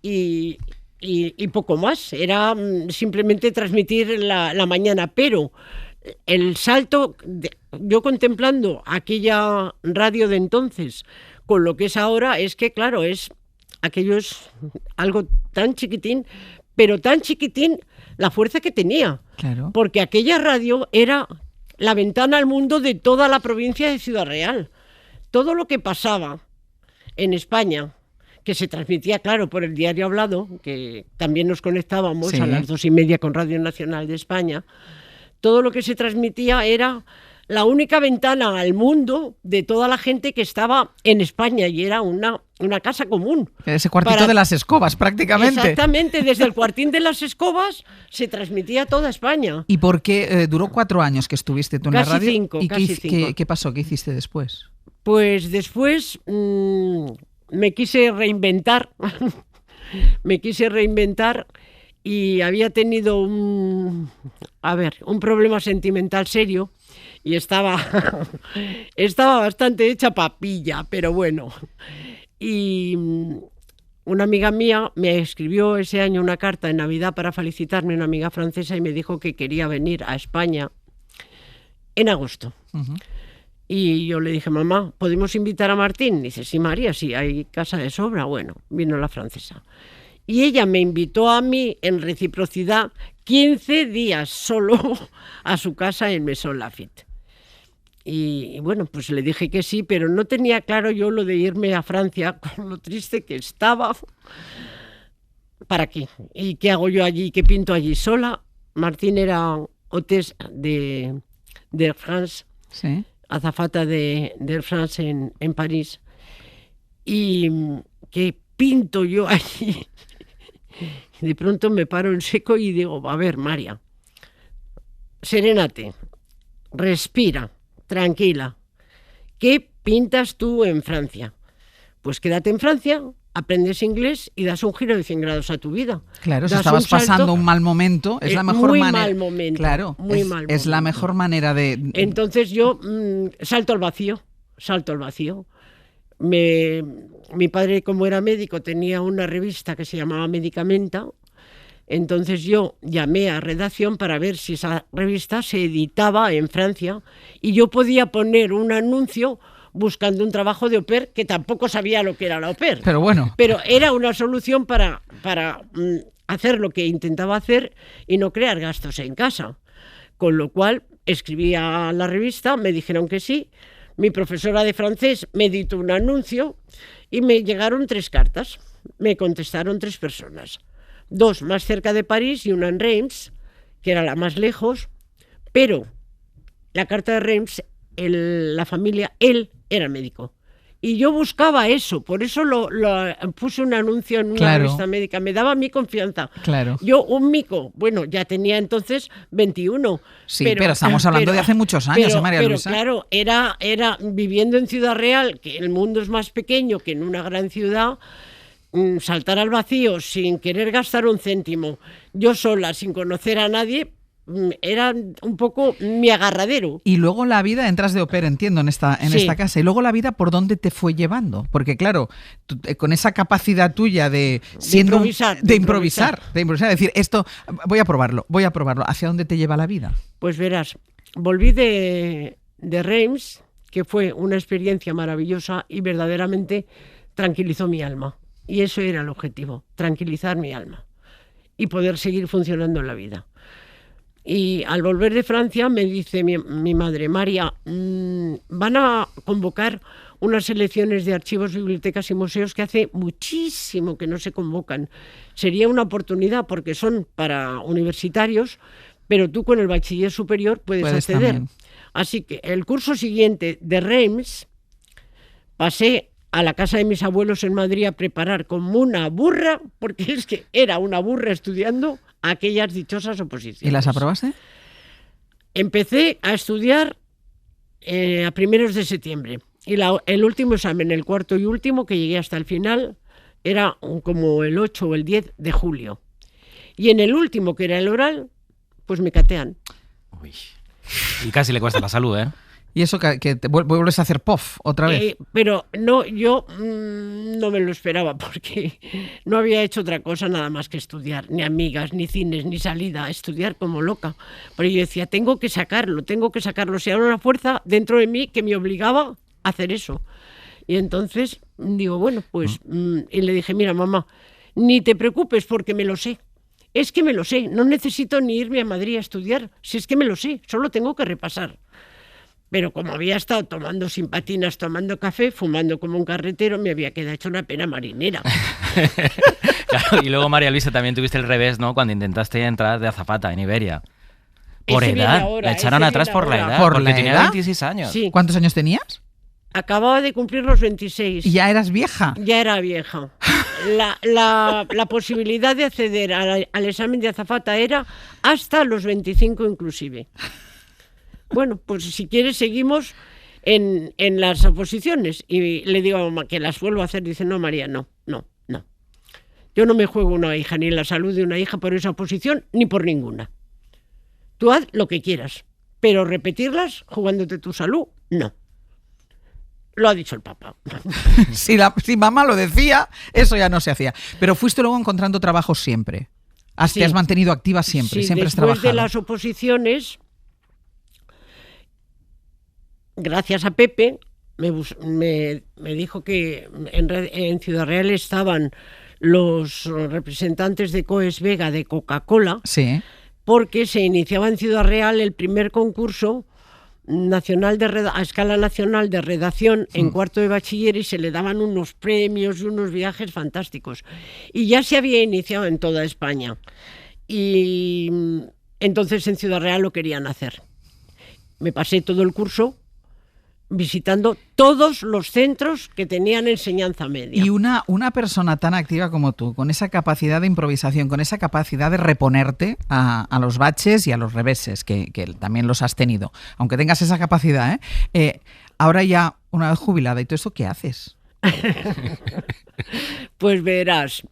y poco más. Era simplemente transmitir la mañana. Pero el salto, yo contemplando aquella radio de entonces con lo que es ahora, es que claro, aquello es algo tan chiquitín, pero tan chiquitín la fuerza que tenía. Claro. Porque aquella radio era la ventana al mundo de toda la provincia de Ciudad Real. Todo lo que pasaba en España, que se transmitía, claro, por el diario hablado, que también nos conectábamos a las 2:30 con Radio Nacional de España, todo lo que se transmitía era la única ventana al mundo de toda la gente que estaba en España, y era una casa común. Ese cuartito de las escobas, prácticamente. Exactamente, desde el cuartín de las escobas se transmitía a toda España. ¿Y por qué duró 4 años que estuviste tú en la radio? Casi cinco. ¿Qué pasó? ¿Qué hiciste después? Pues después me quise reinventar. Y había tenido un problema sentimental serio y estaba bastante hecha papilla, pero bueno. Y una amiga mía me escribió ese año una carta en Navidad para felicitarme, una amiga francesa, y me dijo que quería venir a España en agosto. Uh-huh. Y yo le dije, mamá, ¿podemos invitar a Martín? Dice, sí, María, sí, hay casa de sobra. Bueno, vino la francesa. Y ella me invitó a mí, en reciprocidad, 15 días solo a su casa en Maison Lafitte. Y bueno, pues le dije que sí, pero no tenía claro yo lo de irme a Francia, con lo triste que estaba. ¿Para qué? ¿Y qué hago yo allí? ¿Qué pinto allí sola? Martín era hôtesse de Air France, ¿sí? Azafata de Air France en París. ¿Y qué pinto yo allí? De pronto me paro en seco y digo, a ver, María, serénate, respira, tranquila. ¿Qué pintas tú en Francia? Pues quédate en Francia, aprendes inglés y das un giro de 100 grados a tu vida. Claro, si estabas pasando un mal momento, es la mejor manera. Mal momento. Claro, es la mejor manera de... Entonces yo salto al vacío. Mi padre, como era médico, tenía una revista que se llamaba Medicamenta. Entonces yo llamé a redacción para ver si esa revista se editaba en Francia y yo podía poner un anuncio buscando un trabajo de au pair, que tampoco sabía lo que era la au pair. Pero bueno. Pero era una solución para hacer lo que intentaba hacer y no crear gastos en casa. Con lo cual escribí a la revista, me dijeron que sí. Mi profesora de francés me editó un anuncio y me llegaron 3 cartas. Me contestaron 3 personas. 2 más cerca de París y una en Reims, que era la más lejos, pero la carta de Reims, la familia, él era médico. Y yo buscaba eso, por eso lo puse un anuncio en una revista médica, me daba mi confianza. Claro. Yo, un mico, bueno, ya tenía entonces 21. Sí, pero estamos hablando de hace muchos años, María Luisa. Pero claro, era viviendo en Ciudad Real, que el mundo es más pequeño que en una gran ciudad, saltar al vacío sin querer gastar un céntimo, yo sola, sin conocer a nadie, era un poco mi agarradero. Y luego la vida, entras de au pair, entiendo, en esta casa. Y luego la vida, ¿por dónde te fue llevando? Porque claro, con esa capacidad tuya de improvisar, decir, esto, voy a probarlo. ¿Hacia dónde te lleva la vida? Pues verás, volví de Reims, que fue una experiencia maravillosa y verdaderamente tranquilizó mi alma. Y eso era el objetivo, tranquilizar mi alma y poder seguir funcionando en la vida. Y al volver de Francia me dice mi madre, María, van a convocar unas elecciones de archivos, bibliotecas y museos que hace muchísimo que no se convocan. Sería una oportunidad porque son para universitarios, pero tú con el bachiller superior puedes acceder. También. Así que el curso siguiente de Reims pasé a la casa de mis abuelos en Madrid a preparar como una burra, porque es que era una burra estudiando aquellas dichosas oposiciones. ¿Y las aprobaste? Empecé a estudiar a primeros de septiembre. Y el último examen, el cuarto y último, que llegué hasta el final, era como el 8 o el 10 de julio. Y en el último, que era el oral, pues me catean. Uy. Y casi le cuesta la salud, ¿eh? Y eso que te vuelves a hacer POF otra vez. Pero no, yo no me lo esperaba porque no había hecho otra cosa nada más que estudiar, ni amigas, ni cines, ni salida, estudiar como loca. Pero yo decía, tengo que sacarlo. Si era una fuerza dentro de mí que me obligaba a hacer eso. Y entonces digo, bueno, pues, y le dije, mira, mamá, ni te preocupes porque me lo sé. Es que me lo sé, no necesito ni irme a Madrid a estudiar, si es que me lo sé, solo tengo que repasar. Pero como había estado tomando sin patinas, tomando café, fumando como un carretero, me había quedado hecho una pena marinera. Claro, y luego, María Luisa, también tuviste el revés, ¿no? Cuando intentaste entrar de azafata en Iberia. Por edad, la echaron atrás por la edad. Porque tenía 26 años. Sí. ¿Cuántos años tenías? Acababa de cumplir los 26. ¿Y ya eras vieja? Ya era vieja. La posibilidad de acceder al examen de azafata era hasta los 25 inclusive. Bueno, pues si quieres seguimos en las oposiciones. Y le digo a mamá que las vuelvo a hacer. Dice, no, María, no. Yo no me juego una hija, ni la salud de una hija por esa oposición, ni por ninguna. Tú haz lo que quieras, pero repetirlas jugándote tu salud, no. Lo ha dicho el Papa. Si mamá lo decía, eso ya no se hacía. Pero fuiste luego encontrando trabajo siempre. Te has mantenido activa siempre, siempre has trabajado. Después de las oposiciones, gracias a Pepe, me dijo que en Ciudad Real estaban los representantes de Coes Vega de Coca-Cola, sí, porque se iniciaba en Ciudad Real el primer concurso nacional a escala nacional de redacción en cuarto de bachiller y se le daban unos premios y unos viajes fantásticos. Y ya se había iniciado en toda España. Y entonces en Ciudad Real lo querían hacer. Me pasé todo el curso visitando todos los centros que tenían enseñanza media. Y una persona tan activa como tú, con esa capacidad de improvisación, con esa capacidad de reponerte a los baches y a los reveses, que también los has tenido, aunque tengas esa capacidad, ahora ya, una vez jubilada y todo eso, ¿qué haces? Pues verás,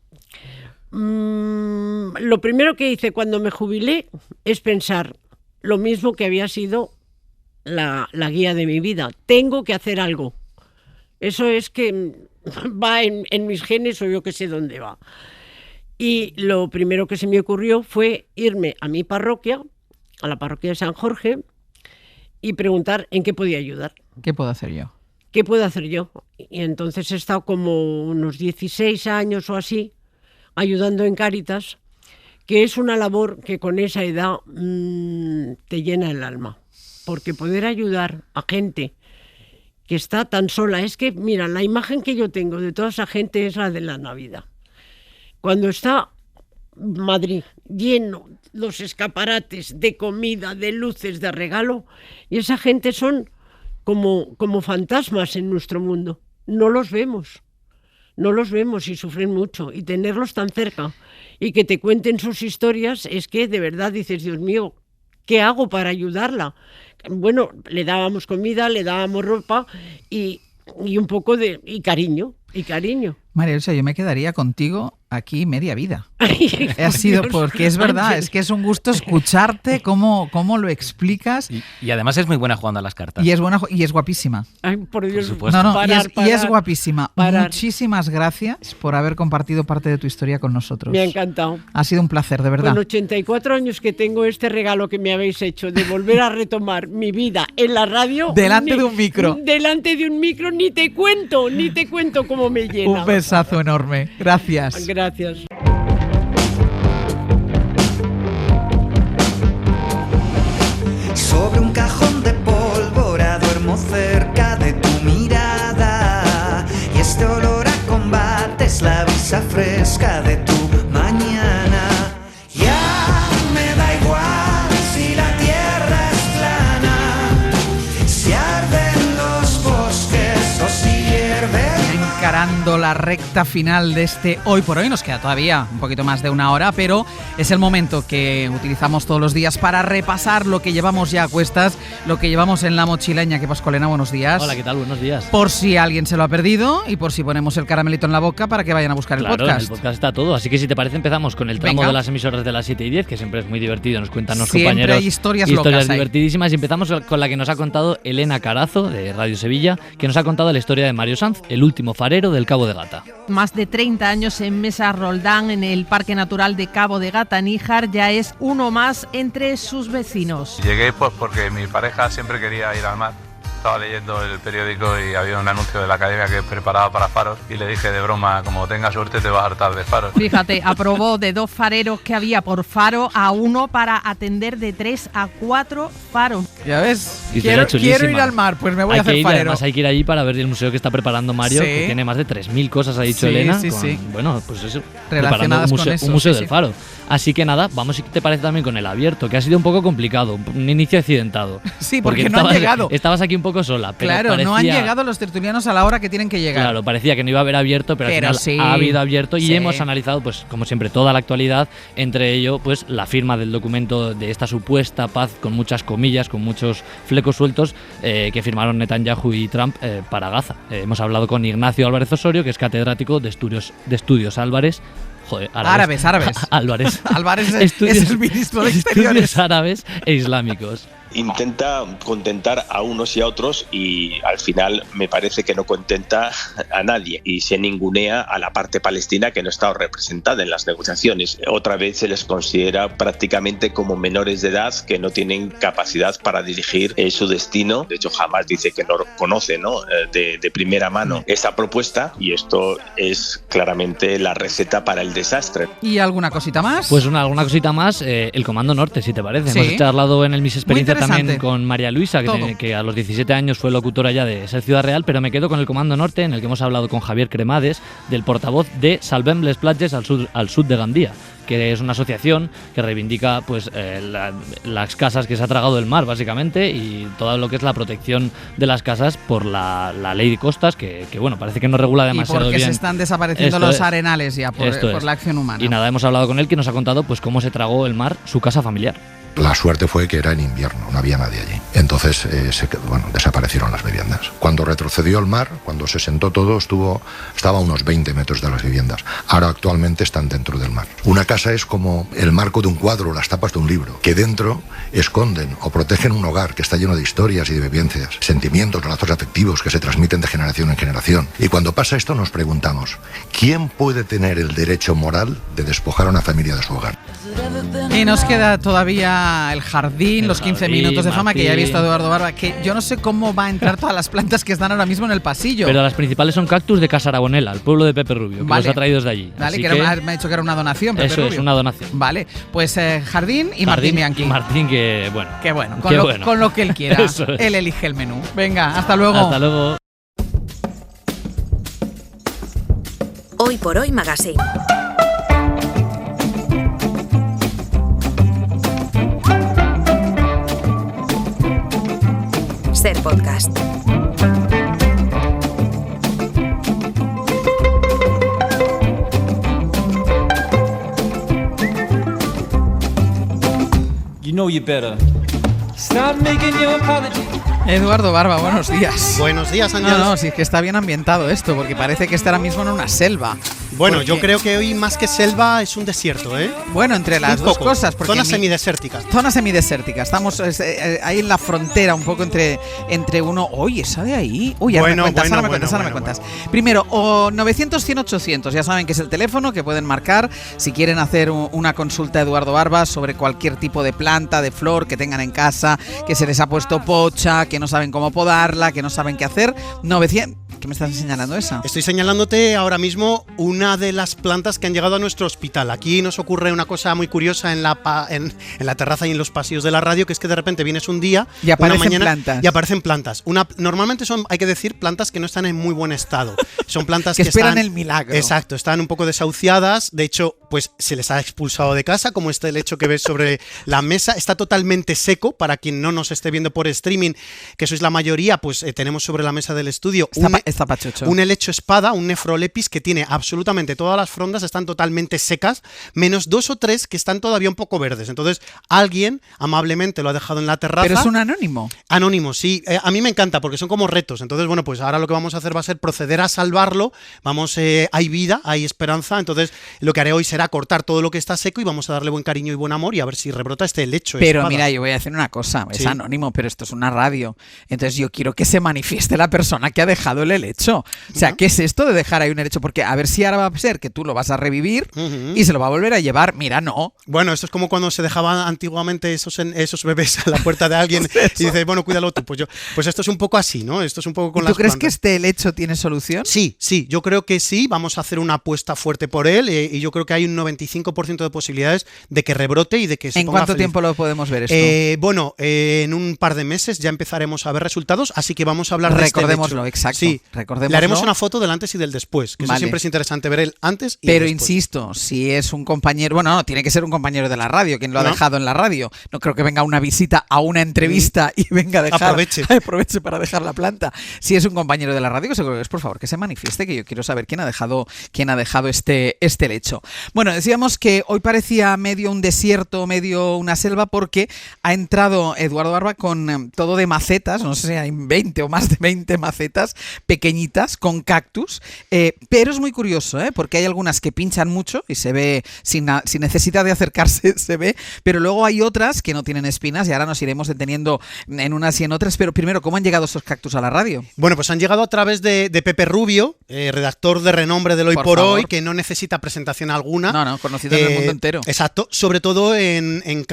lo primero que hice cuando me jubilé es pensar lo mismo que había sido la guía de mi vida. Tengo que hacer algo. Eso es que va en mis genes o yo que sé dónde va. Y lo primero que se me ocurrió fue irme a mi parroquia, a la parroquia de San Jorge, y preguntar en qué podía ayudar. ¿Qué puedo hacer yo? ¿Qué puedo hacer yo? Y entonces he estado como unos 16 años o así ayudando en Cáritas, que es una labor que con esa edad te llena el alma. Porque poder ayudar a gente que está tan sola, es que, mira, la imagen que yo tengo de toda esa gente es la de la Navidad. Cuando está Madrid lleno, los escaparates de comida, de luces, de regalo, y esa gente son como fantasmas en nuestro mundo. No los vemos y sufren mucho. Y tenerlos tan cerca y que te cuenten sus historias es que de verdad dices, Dios mío, ¿qué hago para ayudarla? Bueno, le dábamos comida, le dábamos ropa y un poco de cariño. María Luisa, yo me quedaría contigo aquí media vida. Ha sido porque es verdad, es que es un gusto escucharte cómo lo explicas. Y además es muy buena jugando a las cartas. Y es buena y es guapísima. Ay, por Dios. Por supuesto. No, y es guapísima. Muchísimas gracias por haber compartido parte de tu historia con nosotros. Me ha encantado. Ha sido un placer, de verdad. Con 84 años que tengo este regalo que me habéis hecho de volver a retomar mi vida en la radio. Delante de un micro. Delante de un micro, ni te cuento cómo me llena. Un besazo enorme. Gracias. Gracias. Sobre un cajón de pólvora duermo cerca de tu mirada y este olor a combate es la brisa fresca de tu mañana. Ya me da igual si la tierra es plana, si arden los bosques o si hierve. Encarando la recta final de este Hoy por Hoy, nos queda todavía un poquito más de una hora, pero es el momento que utilizamos todos los días para repasar lo que llevamos ya a cuestas, lo que llevamos en la mochila. Iñaki Pascualena, buenos días. Hola, ¿qué tal? Buenos días. Por si alguien se lo ha perdido y por si ponemos el caramelito en la boca para que vayan a buscar claro, el podcast. En el podcast está todo, así que si te parece empezamos con el tramo de las emisoras de las 7 y 10, que siempre es muy divertido, nos cuentan los compañeros hay historias locas divertidísimas, y empezamos con la que nos ha contado Elena Carazo, de Radio Sevilla, que nos ha contado la historia de Mario Sanz, el último farero del Cabo de Gata. Más de 30 años en Mesa Roldán, en el Parque Natural de Cabo de Gata, Níjar, ya es uno más entre sus vecinos. Llegué pues porque mi pareja siempre quería ir al mar. Estaba leyendo el periódico y había un anuncio de la academia que preparaba para faros y le dije de broma, como tengas suerte te vas a hartar de faros. Fíjate, aprobó de 2 fareros que había por faro a 1 para atender de 3 a 4 faros. Ya ves, quiero ir al mar, pues me voy a hacer farero. Además hay que ir allí para ver el museo que está preparando Mario, que tiene más de 3.000 cosas, ha dicho Elena. Bueno, pues eso, preparando un museo del faro. Así que nada, vamos, si te parece, también con el abierto, que ha sido un poco complicado, un inicio accidentado. Sí, porque no han llegado. Estabas aquí un poco sola. Pero claro, no han llegado los tertulianos a la hora que tienen que llegar. Claro, parecía que no iba a haber abierto, pero al final ha habido abierto y hemos analizado, pues como siempre, toda la actualidad, entre ello, pues la firma del documento de esta supuesta paz, con muchas comillas, con muchos flecos sueltos, que firmaron Netanyahu y Trump para Gaza. Hemos hablado con Ignacio Álvarez Osorio, que es catedrático de Estudios Álvarez. Joder, árabes. Álvarez. Álvarez es el ministro de Exteriores. Estudios árabes e islámicos. Intenta contentar a unos y a otros y al final me parece que no contenta a nadie y se ningunea a la parte palestina que no está representada en las negociaciones. Otra vez se les considera prácticamente como menores de edad que no tienen capacidad para dirigir su destino. De hecho, Hamas dice que no conoce, ¿no?, de primera mano esa propuesta y esto es claramente la receta para el desastre. ¿Y alguna cosita más? Pues alguna cosita más, el Comando Norte, si te parece. Hemos charlado en el Mis Experiencia también con María Luisa, que a los 17 años fue locutora ya de Ser Ciudad Real, pero me quedo con el Comando Norte, en el que hemos hablado con Javier Cremades, del portavoz de Salvem les Platges al sud de Gandía, que es una asociación que reivindica pues las casas que se ha tragado el mar, básicamente, y todo lo que es la protección de las casas por la ley de costas, que bueno, parece que no regula demasiado bien. Y porque se están desapareciendo los arenales ya por la acción humana. Y nada, hemos hablado con él, que nos ha contado pues cómo se tragó el mar su casa familiar. La suerte fue que era en invierno, no había nadie allí. Entonces desaparecieron las viviendas. Cuando retrocedió el mar, cuando se sentó todo, estaba a unos 20 metros de las viviendas. Ahora actualmente están dentro del mar. Una casa es como el marco de un cuadro, las tapas de un libro, que dentro esconden o protegen un hogar que está lleno de historias y de vivencias, sentimientos, lazos afectivos que se transmiten de generación en generación. Y cuando pasa esto nos preguntamos, ¿quién puede tener el derecho moral de despojar a una familia de su hogar? Y nos queda todavía el jardín, los 15 minutos de fama, que ya he visto a Eduardo Barba, que yo no sé cómo va a entrar todas las plantas que están ahora mismo en el pasillo. Pero las principales son cactus de Casarabonela, el pueblo de Pepe Rubio, que los ha traído desde allí. Vale, me ha dicho que era una donación, Pepe Rubio. Eso es, una donación. Vale, pues jardín y Martín Bianchi. Martín, que bueno. Qué bueno, con lo que él quiera. Él elige el menú. Venga, hasta luego. Hasta luego. Hoy por Hoy Magazine. Ser Podcast. You know you better stop making your apology. Eduardo Barba, buenos días. Buenos días, Ángel. No, sí, es que está bien ambientado esto, porque parece que está ahora mismo en una selva. Bueno, yo creo que hoy más que selva es un desierto, ¿eh? Bueno, entre las dos cosas. Zonas semidesérticas. Zonas semidesérticas. Estamos ahí en la frontera, un poco entre uno... Oye, ¿esa de ahí? Uy, ahora me cuentas. Primero, 900-100-800. Ya saben que es el teléfono que pueden marcar si quieren hacer una consulta a Eduardo Barba sobre cualquier tipo de planta, de flor que tengan en casa, que se les ha puesto pocha, que no saben cómo podarla, que no saben qué hacer. 900... ¿Qué me estás señalando esa? Estoy señalándote ahora mismo una de las plantas que han llegado a nuestro hospital. Aquí nos ocurre una cosa muy curiosa en la terraza y en los pasillos de la radio, que es que de repente vienes un día, y aparecen una mañana, plantas. Y aparecen plantas. Normalmente son, hay que decir, plantas que no están en muy buen estado. Son plantas que esperan el milagro. Exacto, están un poco desahuciadas. De hecho, pues se les ha expulsado de casa, como este lecho que ves sobre la mesa. Está totalmente seco. Para quien no nos esté viendo por streaming, que sois la mayoría, pues tenemos sobre la mesa del estudio un helecho espada, un nefrolepis, que tiene absolutamente todas las frondas, están totalmente secas, menos 2 o 3 que están todavía un poco verdes. Entonces, alguien amablemente lo ha dejado en la terraza. Pero es un anónimo. Anónimo, sí. A mí me encanta porque son como retos. Entonces, bueno, pues ahora lo que vamos a hacer va a ser proceder a salvarlo. Hay vida, hay esperanza. Entonces, lo que haré hoy será cortar todo lo que está seco y vamos a darle buen cariño y buen amor y a ver si rebrota este helecho Pero espada. Mira, yo voy a hacer una cosa. Es anónimo, pero esto es una radio. Entonces, yo quiero que se manifieste la persona que ha dejado el helecho. O sea, ¿qué es esto de dejar ahí un helecho? Porque a ver si ahora va a ser que tú lo vas a revivir y se lo va a volver a llevar. Mira, no. Bueno, esto es como cuando se dejaban antiguamente esos bebés a la puerta de alguien y dices, bueno, cuídalo tú. Pues esto es un poco así, ¿no? Esto es un poco con las plantas. ¿Tú crees que este helecho tiene solución? Sí, yo creo que sí. Vamos a hacer una apuesta fuerte por él y yo creo que hay un 95% de posibilidades de que rebrote y de que se ponga ¿En cuánto feliz. tiempo lo podemos ver esto? En un par de meses ya empezaremos a ver resultados, así que vamos a hablar de este Recordémoslo, exacto. Sí, recordémoslo. Le haremos una foto del antes y del después, que eso siempre es interesante ver el antes y el después. Insisto, si es un compañero, bueno, no, tiene que ser un compañero de la radio, quien lo ha dejado en la radio. No creo que venga una visita a una entrevista y venga a dejar. Aproveche para dejar la planta. Si es un compañero de la radio, que seguro que es, por favor, que se manifieste, que yo quiero saber quién ha dejado este helecho. Bueno, decíamos que hoy parecía medio un desierto, medio una selva, porque ha entrado Eduardo Barba con todo de macetas, no sé si hay 20 o más de 20 macetas pequeñitas con cactus, pero es muy curioso, porque hay algunas que pinchan mucho y se ve, sin necesidad de acercarse, se ve, pero luego hay otras que no tienen espinas y ahora nos iremos deteniendo en unas y en otras. Pero primero, ¿cómo han llegado esos cactus a la radio? Bueno, pues han llegado a través de Pepe Rubio, redactor de renombre del Hoy por Hoy, que no necesita presentación alguna. No, conocido en el mundo entero. Exacto, sobre todo en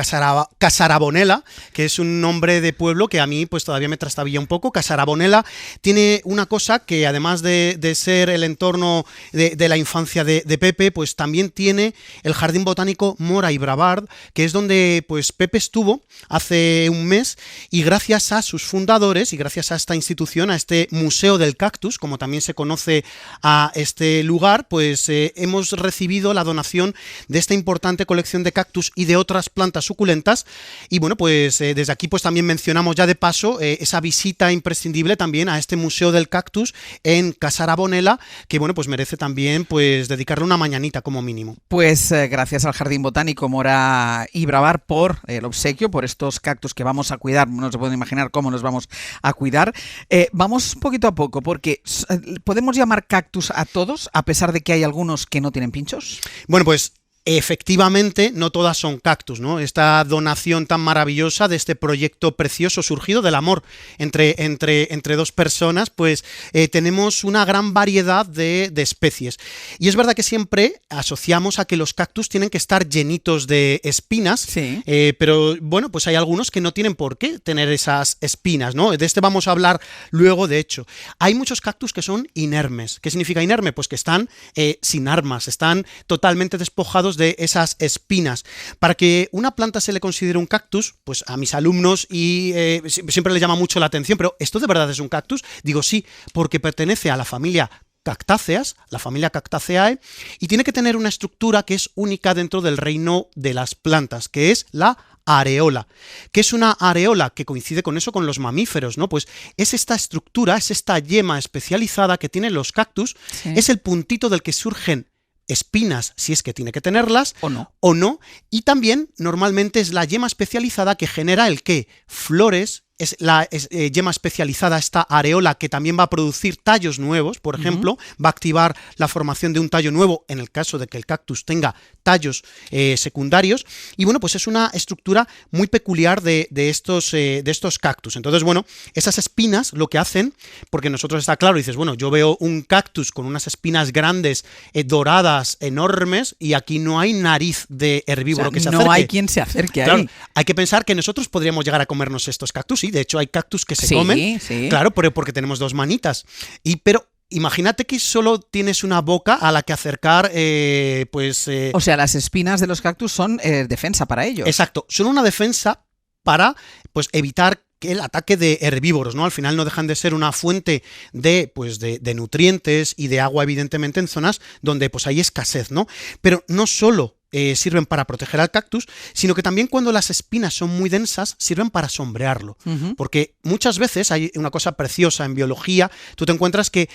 Casarabonela, que es un nombre de pueblo que a mí pues todavía me trastabilla un poco. Casarabonela tiene una cosa que, además de ser el entorno de la infancia de Pepe, pues también tiene el Jardín Botánico Mora y Brabard, que es donde pues Pepe estuvo hace un mes, y gracias a sus fundadores y gracias a esta institución, a este Museo del Cactus, como también se conoce a este lugar, pues hemos recibido la donación donación de esta importante colección de cactus y de otras plantas suculentas. Y bueno, pues desde aquí pues también mencionamos ya de paso esa visita imprescindible también a este Museo del Cactus en Casarabonela, que bueno, pues merece también pues dedicarle una mañanita como mínimo. Pues gracias al Jardín Botánico Mora y Bravar por el obsequio, por estos cactus que vamos a cuidar. No se pueden imaginar cómo los vamos a cuidar. Vamos poquito a poco, porque ¿podemos llamar cactus a todos, a pesar de que hay algunos que no tienen pinchos? Bueno, pues efectivamente, no todas son cactus, ¿no? Esta donación tan maravillosa de este proyecto precioso surgido del amor entre dos personas, pues tenemos una gran variedad de especies. Y es verdad que siempre asociamos a que los cactus tienen que estar llenitos de espinas, sí. Pero bueno, pues hay algunos que no tienen por qué tener esas espinas, ¿no? De este vamos a hablar luego, de hecho. Hay muchos cactus que son inermes. ¿Qué significa inerme? Pues que están sin armas, están totalmente despojados de esas espinas. Para que una planta se le considere un cactus, pues a mis alumnos y siempre les llama mucho la atención, pero ¿esto de verdad es un cactus? Digo sí, porque pertenece a la familia Cactáceas, la familia Cactaceae, y tiene que tener una estructura que es única dentro del reino de las plantas, que es la areola. ¿Qué es una areola? Que coincide con eso, con los mamíferos, ¿no? Pues es esta estructura, es esta yema especializada que tienen los cactus, sí. Es el puntito del que surgen espinas, si es que tiene que tenerlas, o no, y también normalmente es la yema especializada que genera el ¿qué? Flores. Es la yema especializada, esta areola, que también va a producir tallos nuevos, por ejemplo, va a activar la formación de un tallo nuevo en el caso de que el cactus tenga tallos secundarios. Y bueno, pues es una estructura muy peculiar de estos cactus. Entonces, bueno, esas espinas lo que hacen, porque nosotros está claro, dices, bueno, yo veo un cactus con unas espinas grandes, doradas, enormes, y aquí no hay nariz de herbívoro, o sea, que se acerque. No hay quien se acerque claro, ahí. Hay que pensar que nosotros podríamos llegar a comernos estos cactus. Sí, de hecho hay cactus que se comen, sí. Claro, pero porque tenemos dos manitas. Pero imagínate que solo tienes una boca a la que acercar, O sea, las espinas de los cactus son defensa para ellos. Exacto, son una defensa para pues evitar que el ataque de herbívoros, ¿no? Al final no dejan de ser una fuente de nutrientes y de agua, evidentemente, en zonas donde pues hay escasez, ¿no? Pero no solo sirven para proteger al cactus, sino que también cuando las espinas son muy densas sirven para sombrearlo, porque muchas veces hay una cosa preciosa en biología, tú te encuentras que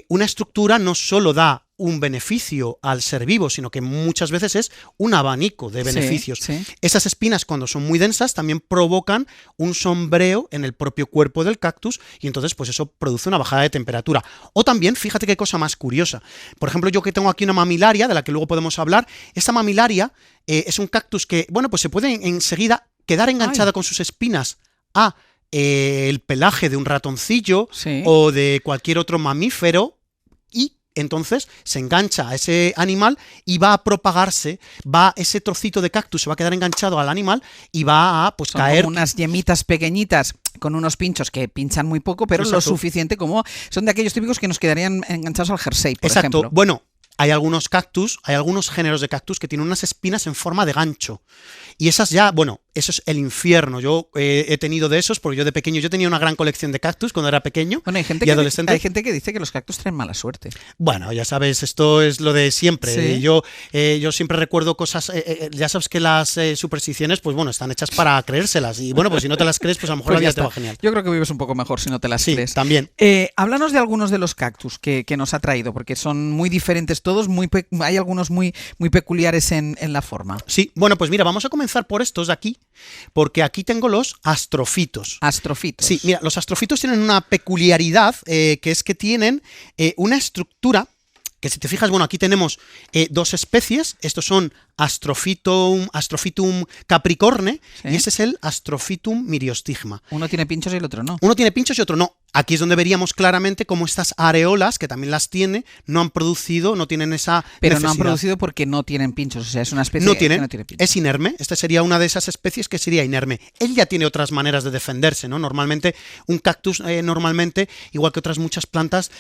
una estructura no solo da un beneficio al ser vivo, sino que muchas veces es un abanico de beneficios. Sí. Esas espinas, cuando son muy densas, también provocan un sombreo en el propio cuerpo del cactus y entonces pues eso produce una bajada de temperatura. O también, fíjate qué cosa más curiosa. Por ejemplo, yo que tengo aquí una mamilaria, de la que luego podemos hablar, esta mamilaria es un cactus que, bueno, pues se puede enseguida quedar enganchada con sus espinas a el pelaje de un ratoncillo o de cualquier otro mamífero, y entonces se engancha a ese animal y va a propagarse, ese trocito de cactus se va a quedar enganchado al animal y va a pues caer. Como unas yemitas pequeñitas con unos pinchos que pinchan muy poco, pero lo suficiente como son de aquellos típicos que nos quedarían enganchados al jersey, por ejemplo. Bueno, hay algunos cactus, hay algunos géneros de cactus que tienen unas espinas en forma de gancho. Y esas ya, bueno, eso es el infierno. Yo he tenido de esos, porque yo de pequeño, yo tenía una gran colección de cactus cuando era pequeño y adolescente. Hay gente que dice que los cactus traen mala suerte. Bueno, ya sabes, esto es lo de siempre. ¿Sí? Yo siempre recuerdo cosas, ya sabes que las supersticiones, pues bueno, están hechas para creérselas. Y bueno, pues si no te las crees, pues a lo mejor la vida te va genial. Yo creo que vives un poco mejor si no te las crees. Sí, también. Háblanos de algunos de los cactus que nos ha traído, porque son muy diferentes todos, hay algunos muy peculiares en la forma. Sí, bueno, pues mira, vamos a comenzar por estos de aquí, porque aquí tengo los astrofitos. Astrofitos. Sí, mira, los astrofitos tienen una peculiaridad, que es que tienen una estructura que, si te fijas, bueno, aquí tenemos dos especies. Estos son Astrophytum capricorne, y este es el Astrophytum myriostigma. Uno tiene pinchos y el otro no. Uno tiene pinchos y otro no. Aquí es donde veríamos claramente cómo estas areolas, que también las tiene, no tienen esa Pero necesidad. no han producido porque no tienen pinchos, o sea, es una especie que no tiene pinchos. Es inerme. Esta sería una de esas especies que sería inerme. Él ya tiene otras maneras de defenderse, ¿no? Normalmente, un cactus, igual que otras muchas plantas,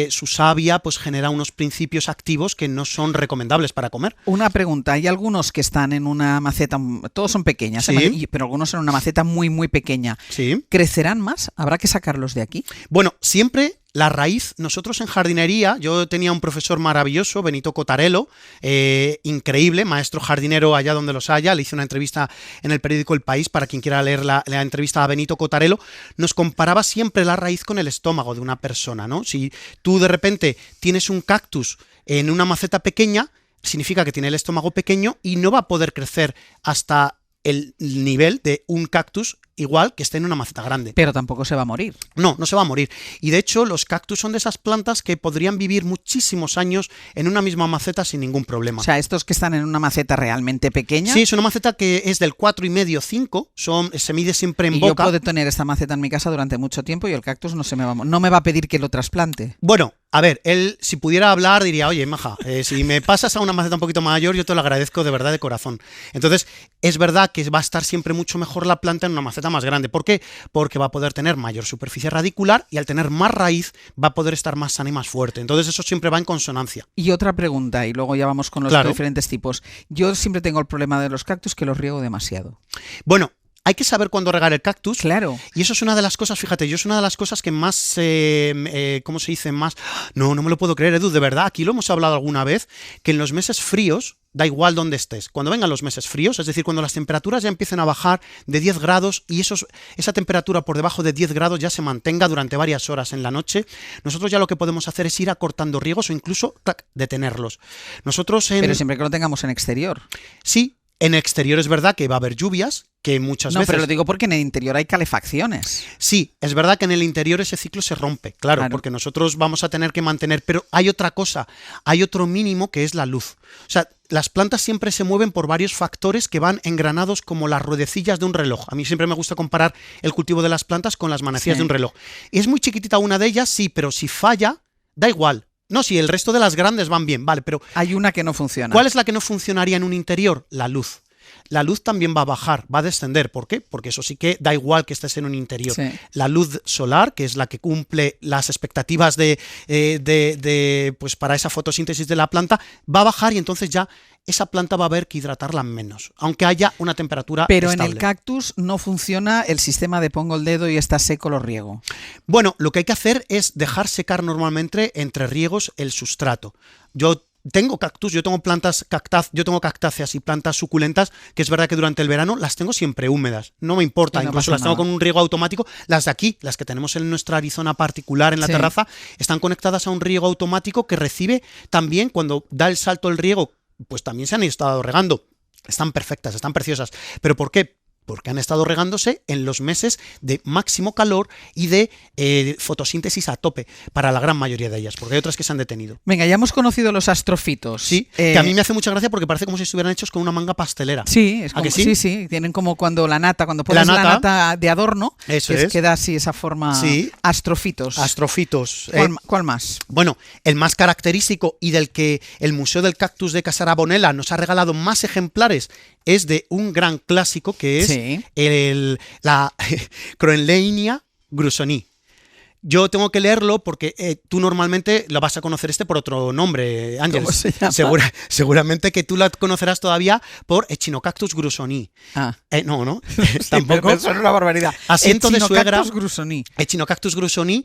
su savia pues genera unos principios activos que no son recomendables para comer. Una pregunta, hay algunos que están en una maceta, todos son pequeñas, sí, pero algunos en una maceta muy, muy pequeña. Sí. ¿Crecerán más? ¿Habrá que sacarlos de aquí? Bueno, siempre la raíz, nosotros en jardinería, yo tenía un profesor maravilloso, Benito Cotarello, increíble, maestro jardinero allá donde los haya, le hice una entrevista en el periódico El País, para quien quiera leer la entrevista a Benito Cotarello, nos comparaba siempre la raíz con el estómago de una persona, ¿no? Si tú de repente tienes un cactus en una maceta pequeña, significa que tiene el estómago pequeño y no va a poder crecer hasta el nivel de un cactus igual que esté en una maceta grande. Pero tampoco se va a morir. No, no se va a morir. Y de hecho, los cactus son de esas plantas que podrían vivir muchísimos años en una misma maceta sin ningún problema. O sea, estos que están en una maceta realmente pequeña. Sí, es una maceta que es del 4,5-5, se mide siempre en boca. Yo puedo tener esta maceta en mi casa durante mucho tiempo y el cactus no me va a pedir que lo trasplante. Bueno, a ver, él si pudiera hablar diría, oye, maja, si me pasas a una maceta un poquito mayor, yo te lo agradezco de verdad de corazón. Entonces, es verdad que va a estar siempre mucho mejor la planta en una maceta más grande. ¿Por qué? Porque va a poder tener mayor superficie radicular y al tener más raíz va a poder estar más sana y más fuerte. Entonces eso siempre va en consonancia. Y otra pregunta, y luego ya vamos con los diferentes tipos. Yo siempre tengo el problema de los cactus que los riego demasiado. Bueno, hay que saber cuándo regar el cactus. Claro. Y eso es una de las cosas, fíjate, es una de las cosas que más, ¿cómo se dice? Más, no me lo puedo creer, Edu, de verdad, aquí lo hemos hablado alguna vez, que en los meses fríos, da igual dónde estés, cuando vengan los meses fríos, es decir, cuando las temperaturas ya empiecen a bajar de 10 grados y esa temperatura por debajo de 10 grados ya se mantenga durante varias horas en la noche, nosotros ya lo que podemos hacer es ir acortando riegos o incluso detenerlos. Pero siempre que lo tengamos en exterior. Sí. En exterior es verdad que va a haber lluvias, que muchas veces... No, pero lo digo porque en el interior hay calefacciones. Sí, es verdad que en el interior ese ciclo se rompe, claro, porque nosotros vamos a tener que mantener... Pero hay otra cosa, hay otro mínimo que es la luz. O sea, las plantas siempre se mueven por varios factores que van engranados como las ruedecillas de un reloj. A mí siempre me gusta comparar el cultivo de las plantas con las manecillas de un reloj. Es muy chiquitita una de ellas, sí, pero si falla, da igual. No, si el resto de las grandes van bien, vale, pero... Hay una que no funciona. ¿Cuál es la que no funcionaría en un interior? La luz. La luz también va a bajar, va a descender. ¿Por qué? Porque eso sí que da igual que estés en un interior. Sí. La luz solar, que es la que cumple las expectativas pues para esa fotosíntesis de la planta, va a bajar y entonces ya esa planta va a haber que hidratarla menos, aunque haya una temperatura Pero estable. En el cactus no funciona el sistema de pongo el dedo y está seco, lo riego. Bueno, lo que hay que hacer es dejar secar normalmente entre riegos el sustrato. Yo tengo cactus, yo tengo cactáceas y plantas suculentas que es verdad que durante el verano las tengo siempre húmedas, no me importa, incluso las tengo con un riego automático. Las de aquí, las que tenemos en nuestra Arizona particular en la terraza, están conectadas a un riego automático que recibe también cuando da el salto el riego, pues también se han estado regando. Están perfectas, están preciosas. ¿Pero por qué? Porque han estado regándose en los meses de máximo calor y de fotosíntesis a tope para la gran mayoría de ellas, porque hay otras que se han detenido. Venga, ya hemos conocido los astrofitos. Sí, que a mí me hace mucha gracia porque parece como si estuvieran hechos con una manga pastelera. Sí, es como, sí, tienen como cuando pones la nata de adorno, queda así esa forma. Sí. Astrofitos. Astrofitos. ¿Cuál más? Bueno, el más característico y del que el Museo del Cactus de Casarabonela nos ha regalado más ejemplares es de un gran clásico que es la Croenleinia grusoni. Yo tengo que leerlo porque tú normalmente lo vas a conocer por otro nombre, Ángel. ¿Cómo se llama? Seguramente que tú la conocerás todavía por Echinocactus grusoni. No, tampoco. Eso es una barbaridad. Asiento de suegra. Grusoni. Echinocactus grusoni.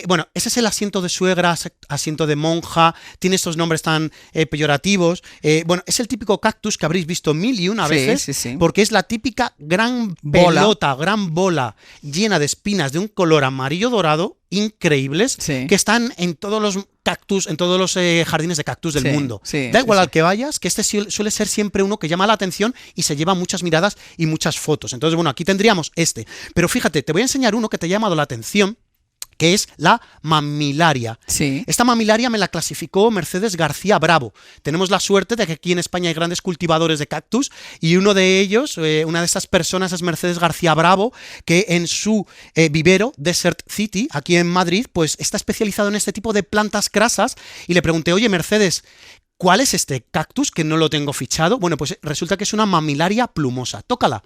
Bueno, ese es el asiento de suegra, asiento de monja. Tiene estos nombres tan peyorativos. Bueno, es el típico cactus que habréis visto mil y una veces. Sí. Porque es la típica gran bola llena de espinas de un color amarillo dorado increíbles que están en todos los cactus, en todos los jardines de cactus del mundo. Da igual al que vayas, que este suele ser siempre uno que llama la atención y se lleva muchas miradas y muchas fotos. Entonces, bueno, aquí tendríamos este. Pero fíjate, te voy a enseñar uno que te ha llamado la atención, que es la mamilaria. Sí. Esta mamilaria me la clasificó Mercedes García Bravo. Tenemos la suerte de que aquí en España hay grandes cultivadores de cactus y uno de ellos, una de estas personas es Mercedes García Bravo, que en su vivero, Desert City, aquí en Madrid, pues está especializado en este tipo de plantas crasas y le pregunté, oye Mercedes, ¿cuál es este cactus que no lo tengo fichado? Bueno, pues resulta que es una mamilaria plumosa. Tócala.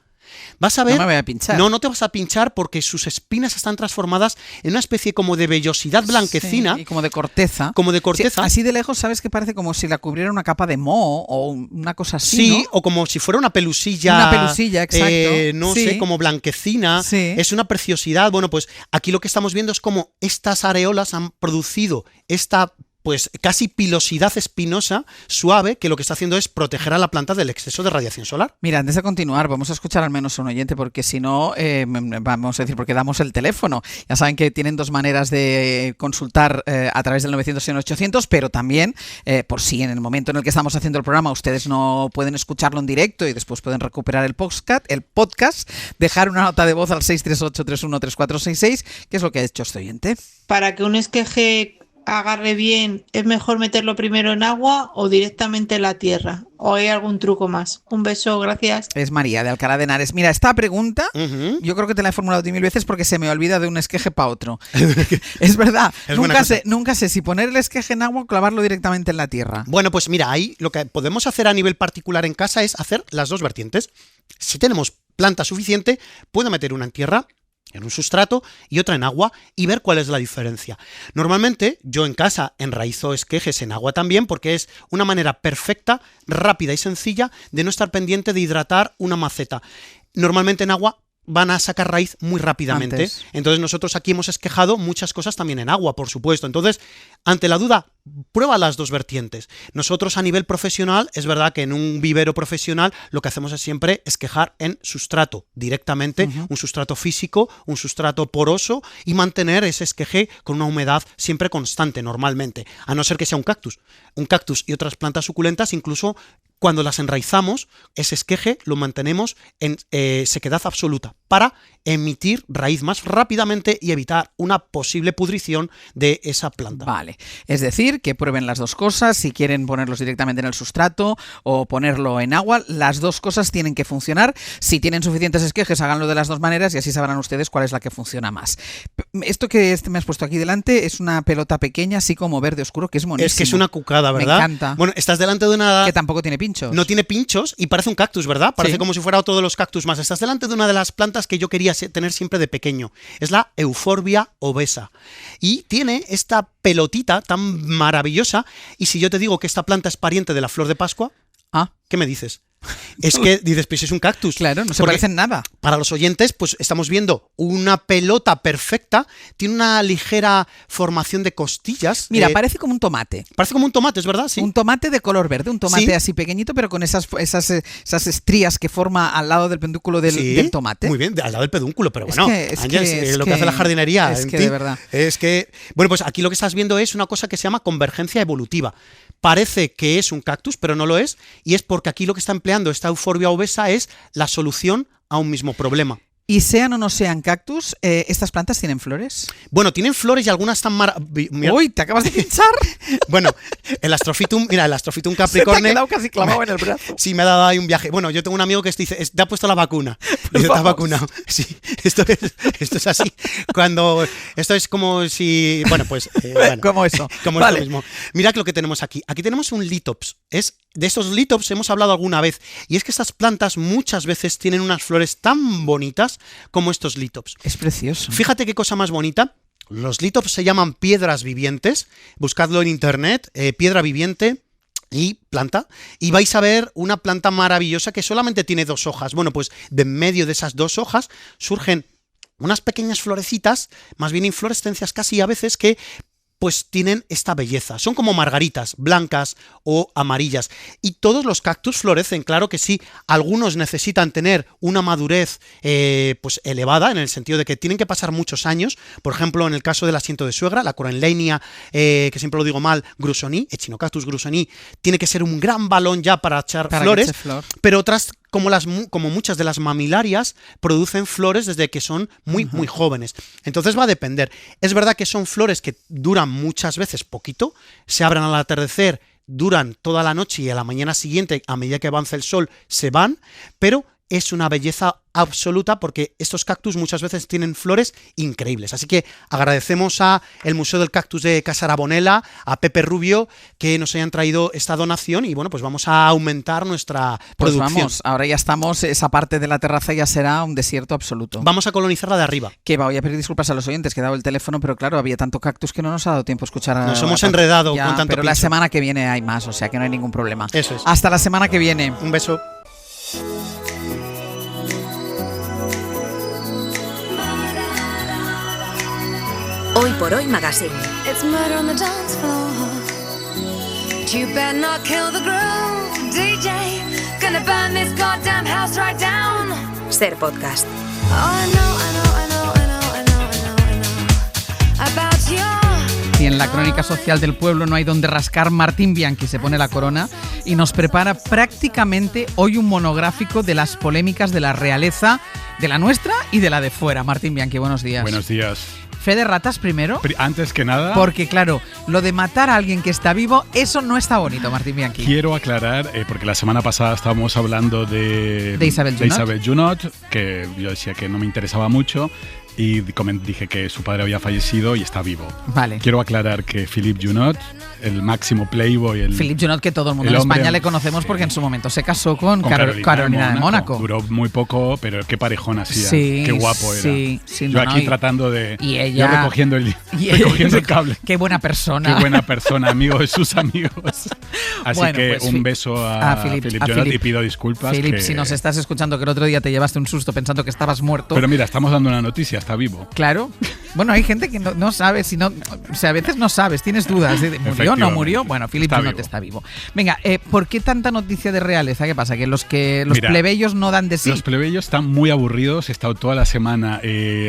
vas a ver... No me voy a pinchar. No te vas a pinchar porque sus espinas están transformadas en una especie como de vellosidad blanquecina. Sí, y como de corteza. Como de corteza. Sí, así de lejos sabes que parece como si la cubriera una capa de moho o una cosa así, Sí, ¿no? o como si fuera una pelusilla. Una pelusilla, exacto. No Sí. sé, como blanquecina. Sí. Es una preciosidad. Bueno, pues aquí lo que estamos viendo es como estas areolas han producido esta pues casi pilosidad espinosa suave que lo que está haciendo es proteger a la planta del exceso de radiación solar. Mira, antes de continuar, vamos a escuchar al menos a un oyente porque si no, vamos a decir, porque damos el teléfono. Ya saben que tienen dos maneras de consultar a través del 900 y 800, pero también, por si en el momento en el que estamos haciendo el programa ustedes no pueden escucharlo en directo y después pueden recuperar el podcast, dejar una nota de voz al 638-313466, que es lo que ha hecho este oyente. Para que un esqueje agarre bien, ¿es mejor meterlo primero en agua o directamente en la tierra? ¿O hay algún truco más? Un beso, gracias. Es María de Alcalá de Henares. Mira, esta pregunta yo creo que te la he formulado 10.000 veces porque se me olvida de un esqueje para otro. Es verdad. Nunca sé si poner el esqueje en agua o clavarlo directamente en la tierra. Bueno, pues mira, ahí lo que podemos hacer a nivel particular en casa es hacer las dos vertientes. Si tenemos planta suficiente, puedo meter una en tierra, en un sustrato, y otra en agua y ver cuál es la diferencia. Normalmente yo en casa enraizo esquejes en agua también porque es una manera perfecta, rápida y sencilla de no estar pendiente de hidratar una maceta. Normalmente en agua van a sacar raíz muy rápidamente. Antes. Entonces nosotros aquí hemos esquejado muchas cosas también en agua, por supuesto. Entonces, ante la duda, prueba las dos vertientes. Nosotros a nivel profesional, es verdad que en un vivero profesional lo que hacemos es siempre esquejar en sustrato directamente, un sustrato físico, un sustrato poroso y mantener ese esqueje con una humedad siempre constante normalmente, a no ser que sea un cactus. Un cactus y otras plantas suculentas incluso cuando las enraizamos, ese esqueje lo mantenemos en sequedad absoluta para emitir raíz más rápidamente y evitar una posible pudrición de esa planta. Vale, es decir, que prueben las dos cosas, si quieren ponerlos directamente en el sustrato o ponerlo en agua, las dos cosas tienen que funcionar. Si tienen suficientes esquejes, háganlo de las dos maneras y así sabrán ustedes cuál es la que funciona más. Esto que me has puesto aquí delante es una pelota pequeña, así como verde oscuro, que es monísimo. Es que es una cucada, ¿verdad? Me encanta. Bueno, estás delante de una... Que tampoco tiene pinchos. No tiene pinchos y parece un cactus, ¿verdad? Parece como si fuera otro de los cactus más. Estás delante de una de las plantas que yo quería tener siempre de pequeño. Es la Euphorbia obesa. Y tiene esta pelotita tan maravillosa. Y si yo te digo que esta planta es pariente de la flor de Pascua, ¿qué me dices? Es que dices, pues es un cactus. Claro, no se Porque parecen nada. Para los oyentes, pues estamos viendo una pelota perfecta, tiene una ligera formación de costillas. Mira, parece como un tomate. Parece como un tomate, es verdad, sí. Un tomate de color verde, un tomate Sí. así pequeñito, pero con esas estrías que forma al lado del pedúnculo del tomate. Muy bien, al lado del pedúnculo, pero Es bueno, que- es Ángeles, que- es lo que hace la jardinería. es en que ti, de verdad. Es que, bueno, pues aquí lo que estás viendo es una cosa que se llama convergencia evolutiva. Parece que es un cactus, pero no lo es, y es porque aquí lo que está empleando esta Euphorbia obesa es la solución a un mismo problema. Y sean o no sean cactus, ¿estas plantas tienen flores? Bueno, tienen flores y algunas están ¡Uy, te acabas de pinchar! Bueno, el Astrophytum, mira, el Astrophytum Se te ha capricorne... quedado casi clavado en el brazo. Sí, me ha dado ahí un viaje. Bueno, yo tengo un amigo que dice, te ha puesto la vacuna. Dice, te has vacunado. Sí, esto es así. Esto es como si... Bueno, pues... bueno, Como eso. como Vale. esto mismo. Mira lo que tenemos aquí. Aquí tenemos un litops. De estos litops hemos hablado alguna vez. Y es que estas plantas muchas veces tienen unas flores tan bonitas como estos litops. Es precioso. Fíjate qué cosa más bonita. Los litops se llaman piedras vivientes. Buscadlo en internet. Piedra viviente y planta, y vais a ver una planta maravillosa que solamente tiene 2 hojas. Bueno, pues de en medio de esas 2 hojas surgen unas pequeñas florecitas, más bien inflorescencias casi a veces, que pues tienen esta belleza. Son como margaritas, blancas o amarillas. Y todos los cactus florecen, claro que sí. Algunos necesitan tener una madurez pues elevada, en el sentido de que tienen que pasar muchos años. Por ejemplo, en el caso del asiento de suegra, la Coralleinia, que siempre lo digo mal, grusoni, Echinocactus grusoni, tiene que ser un gran balón ya para echar flores. que eche flor. Pero otras, como muchas de las mamilarias, producen flores desde que son muy jóvenes. Entonces va a depender. Es verdad que son flores que duran muchas veces poquito, se abren al atardecer, duran toda la noche y a la mañana siguiente, a medida que avanza el sol, se van, pero es una belleza absoluta porque estos cactus muchas veces tienen flores increíbles. Así que agradecemos a el Museo del Cactus de Casarabonela, a Pepe Rubio, que nos hayan traído esta donación y bueno, pues vamos a aumentar nuestra producción. Vamos, ahora ya estamos, esa parte de la terraza ya será un desierto absoluto. Vamos a colonizar la de arriba. Que voy a pedir disculpas a los oyentes, que he dado el teléfono, pero claro, había tanto cactus que no nos ha dado tiempo a escuchar. Nos hemos enredado ya, con tanto pero pincho. La semana que viene hay más, o sea que no hay ningún problema. Eso es. Hasta la semana que viene. Un beso. Hoy por Hoy Magazine. It's murder on the dance floor. But you better not kill the groove, DJ. Gonna burn this goddamn house right down. Ser Podcast. Oh, I know about you. Y en la crónica social del pueblo no hay donde rascar. Martín Bianchi se pone la corona y nos prepara prácticamente hoy un monográfico de las polémicas de la realeza, de la nuestra y de la de fuera. Martín Bianchi, buenos días. Buenos días. Fe de ratas primero. Antes que nada, porque claro, lo de matar a alguien que está vivo, eso no está bonito, Martín Bianchi. Quiero aclarar, porque la semana pasada estábamos hablando de Isabel Junot, que yo decía que no me interesaba mucho. Y dije que su padre había fallecido y está vivo. Vale. Quiero aclarar que Philippe Junot, el máximo playboy... Philippe Junot, que todo el mundo en España le conocemos porque en su momento se casó con Carolina de Mónaco. Duró muy poco, pero qué parejón hacía. Sí, qué guapo era. Sí, yo aquí tratando de... Y ella... Yo recogiendo el cable. Qué buena persona. Qué buena persona, amigo de sus amigos. Así bueno, que pues, un beso a Philippe Junot y pido disculpas. Philippe, si nos estás escuchando, que el otro día te llevaste un susto pensando que estabas muerto. Pero mira, estamos dando una noticia. Está vivo. Claro. Bueno, hay gente que no sabe, o sea, a veces no sabes, tienes dudas. ¿Murió o no murió? Bueno, Philippe Junot está vivo. Venga, ¿por qué tanta noticia de realeza? ¿Qué pasa? ¿Que los plebeyos no dan de sí? Los plebeyos están muy aburridos. He estado toda la semana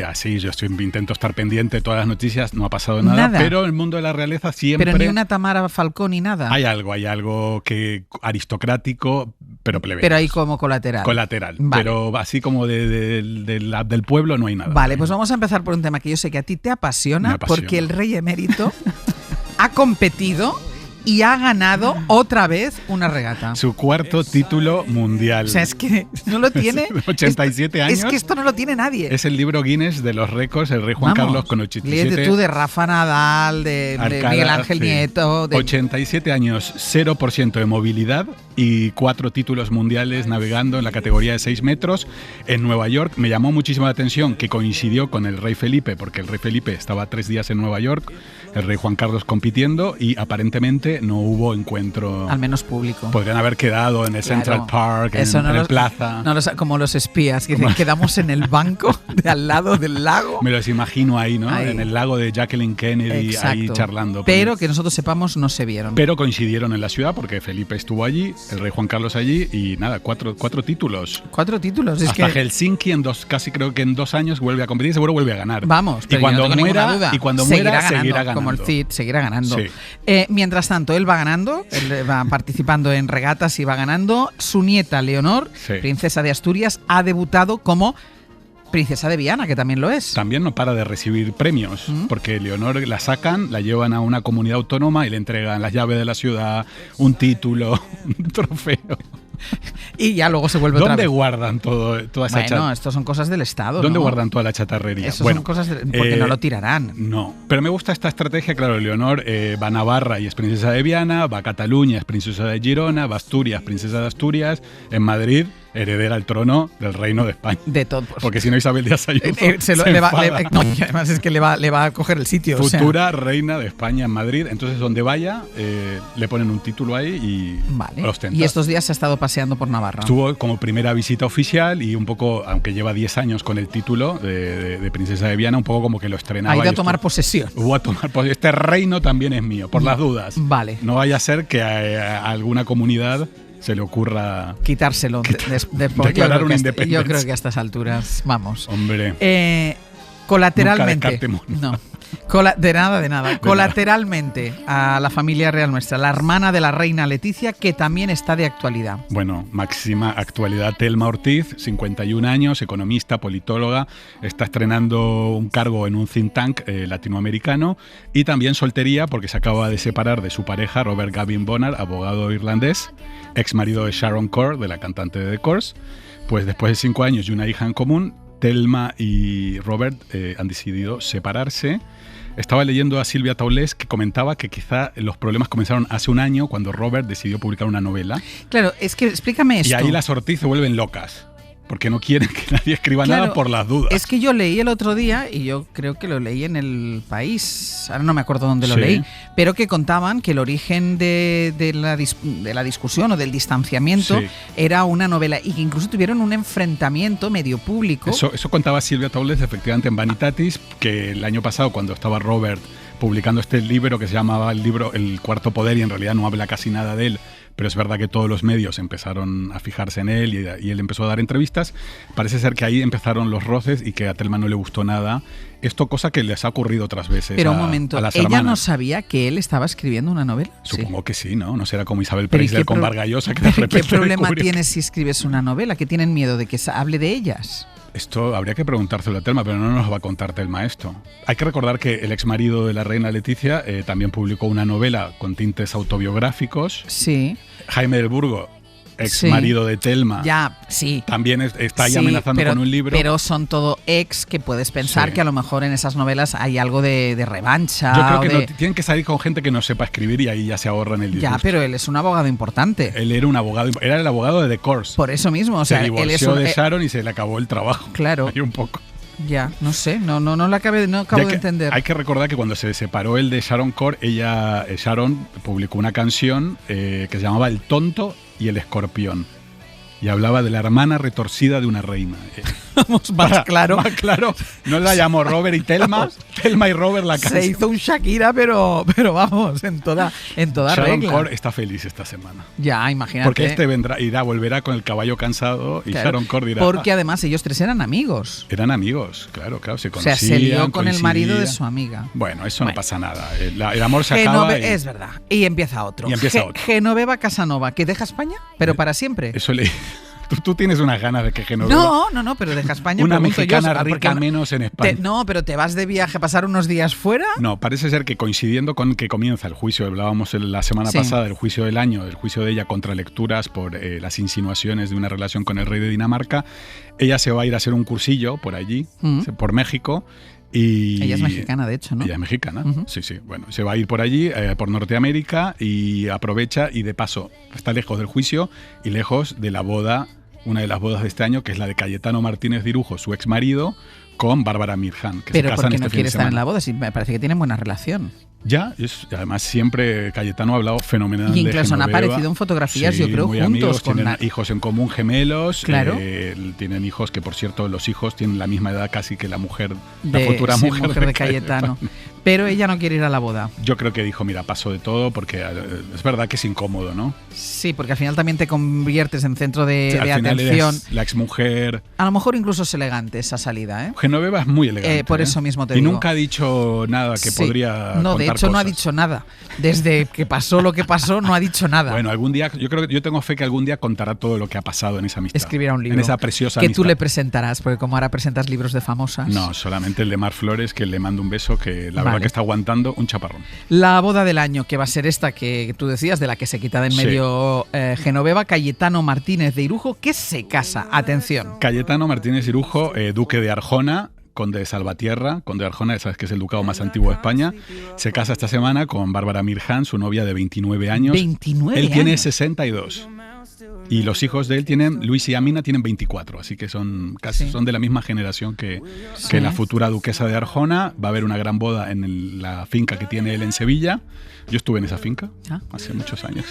así, yo intento estar pendiente de todas las noticias, no ha pasado nada. Pero el mundo de la realeza siempre... Pero ni una Tamara Falcó ni nada. Hay algo que aristocrático, pero plebeyo. Pero ahí como colateral. Vale. Pero así como del pueblo no hay nada. Vale, pues vamos a empezar por un tema que yo sé que a ti te apasiona. Porque el rey emérito ha competido y ha ganado otra vez una regata. Su cuarto título mundial. O sea, es que no lo tiene... 87 años. Es que esto no lo tiene nadie. Es el libro Guinness de los récords, el rey Juan Carlos con 87. Léete tú de Rafa Nadal, de Miguel Ángel Nieto. 87 años, 0% de movilidad y 4 títulos mundiales navegando en la categoría de 6 metros en Nueva York. Me llamó muchísimo la atención que coincidió con el rey Felipe, porque el rey Felipe estaba 3 días en Nueva York, el rey Juan Carlos compitiendo y aparentemente no hubo encuentro. Al menos público. Podrían haber quedado en el Central Park, en el Plaza. Como los espías, que dicen, quedamos en el banco de al lado del lago. Me los imagino ahí, ¿no? Ahí. En el lago de Jacqueline Kennedy. Exacto. Ahí charlando. Pero que nosotros sepamos, no se vieron. Pero coincidieron en la ciudad porque Felipe estuvo allí, el rey Juan Carlos allí y nada, 4 títulos. 4 títulos. Hasta Helsinki casi creo que en 2 años vuelve a competir y seguro vuelve a ganar. Vamos, pero y cuando no muera, seguirá ganando. Como el Cid, seguirá ganando. Sí. Mientras tanto, él va ganando, él va participando en regatas y va ganando. Su nieta, Leonor, princesa de Asturias, ha debutado como princesa de Viana, que también lo es. También no para de recibir premios, porque Leonor la sacan, la llevan a una comunidad autónoma y le entregan las llaves de la ciudad, un título, un trofeo. Y ya luego se vuelve otra vez. ¿Dónde guardan toda esa chatarrería? Bueno, esto son cosas del Estado, ¿Dónde ¿no? guardan toda la chatarrería? Eso son cosas porque no lo tirarán. No, pero me gusta esta estrategia, claro, Leonor va a Navarra y es princesa de Viana, va a Cataluña, es princesa de Girona, va a Asturias, princesa de Asturias, en Madrid, heredera al trono del Reino de España. De todo. Porque si no, Isabel Díaz Ayuso y además es que le va a coger el sitio. Futura reina de España en Madrid. Entonces, donde vaya, le ponen un título ahí y lo ostenta. Y estos días se ha estado paseando por Navarra. Estuvo como primera visita oficial y un poco, aunque lleva 10 años con el título de princesa de Viana, un poco como que lo estrenaba. Ha ido a tomar posesión. Este reino también es mío, por las dudas. Vale. No vaya a ser que a alguna comunidad se le ocurra quitárselo declarar una independencia. Yo creo que a estas alturas, vamos. Hombre. Colateralmente. No. De nada. Colateralmente a la familia real nuestra, la hermana de la reina Leticia, que también está de actualidad. Bueno, máxima actualidad. Thelma Ortiz, 51 años, economista, politóloga, está estrenando un cargo en un think tank latinoamericano, y también soltería porque se acaba de separar de su pareja, Robert Gavin Bonnar, abogado irlandés, ex marido de Sharon Corr, de la cantante de The Course. Pues después de 5 años y una hija en común, Thelma y Robert han decidido separarse. Estaba leyendo a Silvia Taulés, que comentaba que quizá los problemas comenzaron hace un año cuando Robert decidió publicar una novela. Claro, es que explícame esto. Y ahí las Ortiz se vuelven locas, porque no quieren que nadie escriba nada por las dudas. Es que yo leí el otro día, y yo creo que lo leí en El País, ahora no me acuerdo dónde lo leí, pero que contaban que el origen de la discusión o del distanciamiento era una novela, y que incluso tuvieron un enfrentamiento medio público. Eso contaba Silvia Taulés, efectivamente, en Vanitatis, que el año pasado, cuando estaba Robert publicando este libro que se llamaba El Cuarto Poder, y en realidad no habla casi nada de él, pero es verdad que todos los medios empezaron a fijarse en él y él empezó a dar entrevistas. Parece ser que ahí empezaron los roces y que a Thelma no le gustó nada. Esto, cosa que les ha ocurrido otras veces. Pero un momento, a las ¿ella hermanas. No sabía que él estaba escribiendo una novela? Supongo que sí, ¿no? No será como Isabel Preisler con Vargas Llosa, que de repente ¿Qué problema descubre tienes si escribes una novela? ¿Que tienen miedo de que se hable de ellas? Esto habría que preguntárselo a Thelma, pero no nos va a contar Thelma esto. Hay que recordar que el exmarido de la reina Leticia también publicó una novela con tintes autobiográficos. Sí. Jaime del Burgo, exmarido de Thelma, también está ahí amenazando con un libro. Pero son todo ex que puedes pensar que a lo mejor en esas novelas hay algo de revancha. Yo creo que tienen que salir con gente que no sepa escribir, y ahí ya se ahorran el disgusto. Ya, pero él es un abogado importante. Él era un abogado, era el abogado de The Course. Por eso mismo, o sea, se divorció él es un, de Sharon y se le acabó el trabajo. Claro. Hay un poco. Ya, no sé, no acabo de entender. Hay que recordar que cuando se separó él de Sharon Corr, Sharon publicó una canción que se llamaba El Tonto y el Escorpión, y hablaba de la hermana retorcida de una reina. Vamos, más claro. No la llamó Robert y Thelma, Thelma y Robert la canción. Se hizo un Shakira, pero vamos, en toda Sharon regla. Corr está feliz esta semana. Ya, imagínate. Porque volverá con el caballo cansado, y Sharon Corr dirá... Porque además ellos tres eran amigos. Eran amigos, claro, se conocían. O sea, se lió con el marido de su amiga. Bueno, eso no pasa nada. El amor se acaba. Es verdad. Y empieza otro. Genoveva Casanova, que deja España, pero para siempre. Eso le... Tú tienes unas ganas de que Genoveva... No, pero deja España. Una mexicana rica menos en España. Pero ¿te vas de viaje a pasar unos días fuera? No, parece ser que coincidiendo con que comienza el juicio, hablábamos la semana pasada del juicio del año, del juicio de ella contra lecturas por las insinuaciones de una relación con el rey de Dinamarca, ella se va a ir a hacer un cursillo por allí, por México. Y ella es mexicana, de hecho, ¿no? Ella es mexicana, sí. Bueno, se va a ir por allí, por Norteamérica, y aprovecha, y de paso está lejos del juicio y lejos de la boda, una de las bodas de este año, que es la de Cayetano Martínez de Irujo, su ex marido, con Bárbara Mirjan, que pero se casan porque este no fin quiere de estar en semana. la boda, sí, me parece que tienen buena relación. Ya, además siempre Cayetano ha hablado fenomenal de incluso han Genoveva. aparecido en fotografías, yo creo, muy juntos. Amigos, tienen hijos en común, gemelos. Claro. Tienen hijos que, por cierto, los hijos tienen la misma edad casi que la futura mujer de Cayetano. Pero ella no quiere ir a la boda. Yo creo que dijo, mira, paso de todo, porque es verdad que es incómodo, ¿no? Sí, porque al final también te conviertes en centro de atención. La exmujer. A lo mejor incluso es elegante esa salida, ¿eh? Genoveva es muy elegante. Por eso mismo te digo. Y nunca ha dicho nada que podría No, contar de hecho cosas. no ha dicho nada. Desde que pasó lo que pasó, no ha dicho nada. Bueno, algún día, yo tengo fe que algún día contará todo lo que ha pasado en esa amistad. Escribirá un libro. En esa preciosa que amistad. tú le presentarás, porque como ahora presentas libros de famosas. No, solamente el de Mar Flores, que le mando un beso, que la verdad que está aguantando un chaparrón. La boda del año, que va a ser esta que tú decías, de la que se quita de en medio Genoveva, Cayetano Martínez de Irujo, que se casa. Atención. Cayetano Martínez de Irujo, duque de Arjona, conde de Salvatierra, conde de Arjona, sabes que es el ducado más antiguo de España, se casa esta semana con Bárbara Mirjan, su novia de 29 años. 29 Él tiene años. 62. Y los hijos de él Luis y Amina tienen 24, así que son de la misma generación que la futura duquesa de Arjona. Va a haber una gran boda en la finca que tiene él en Sevilla. Yo estuve en esa finca hace muchos años.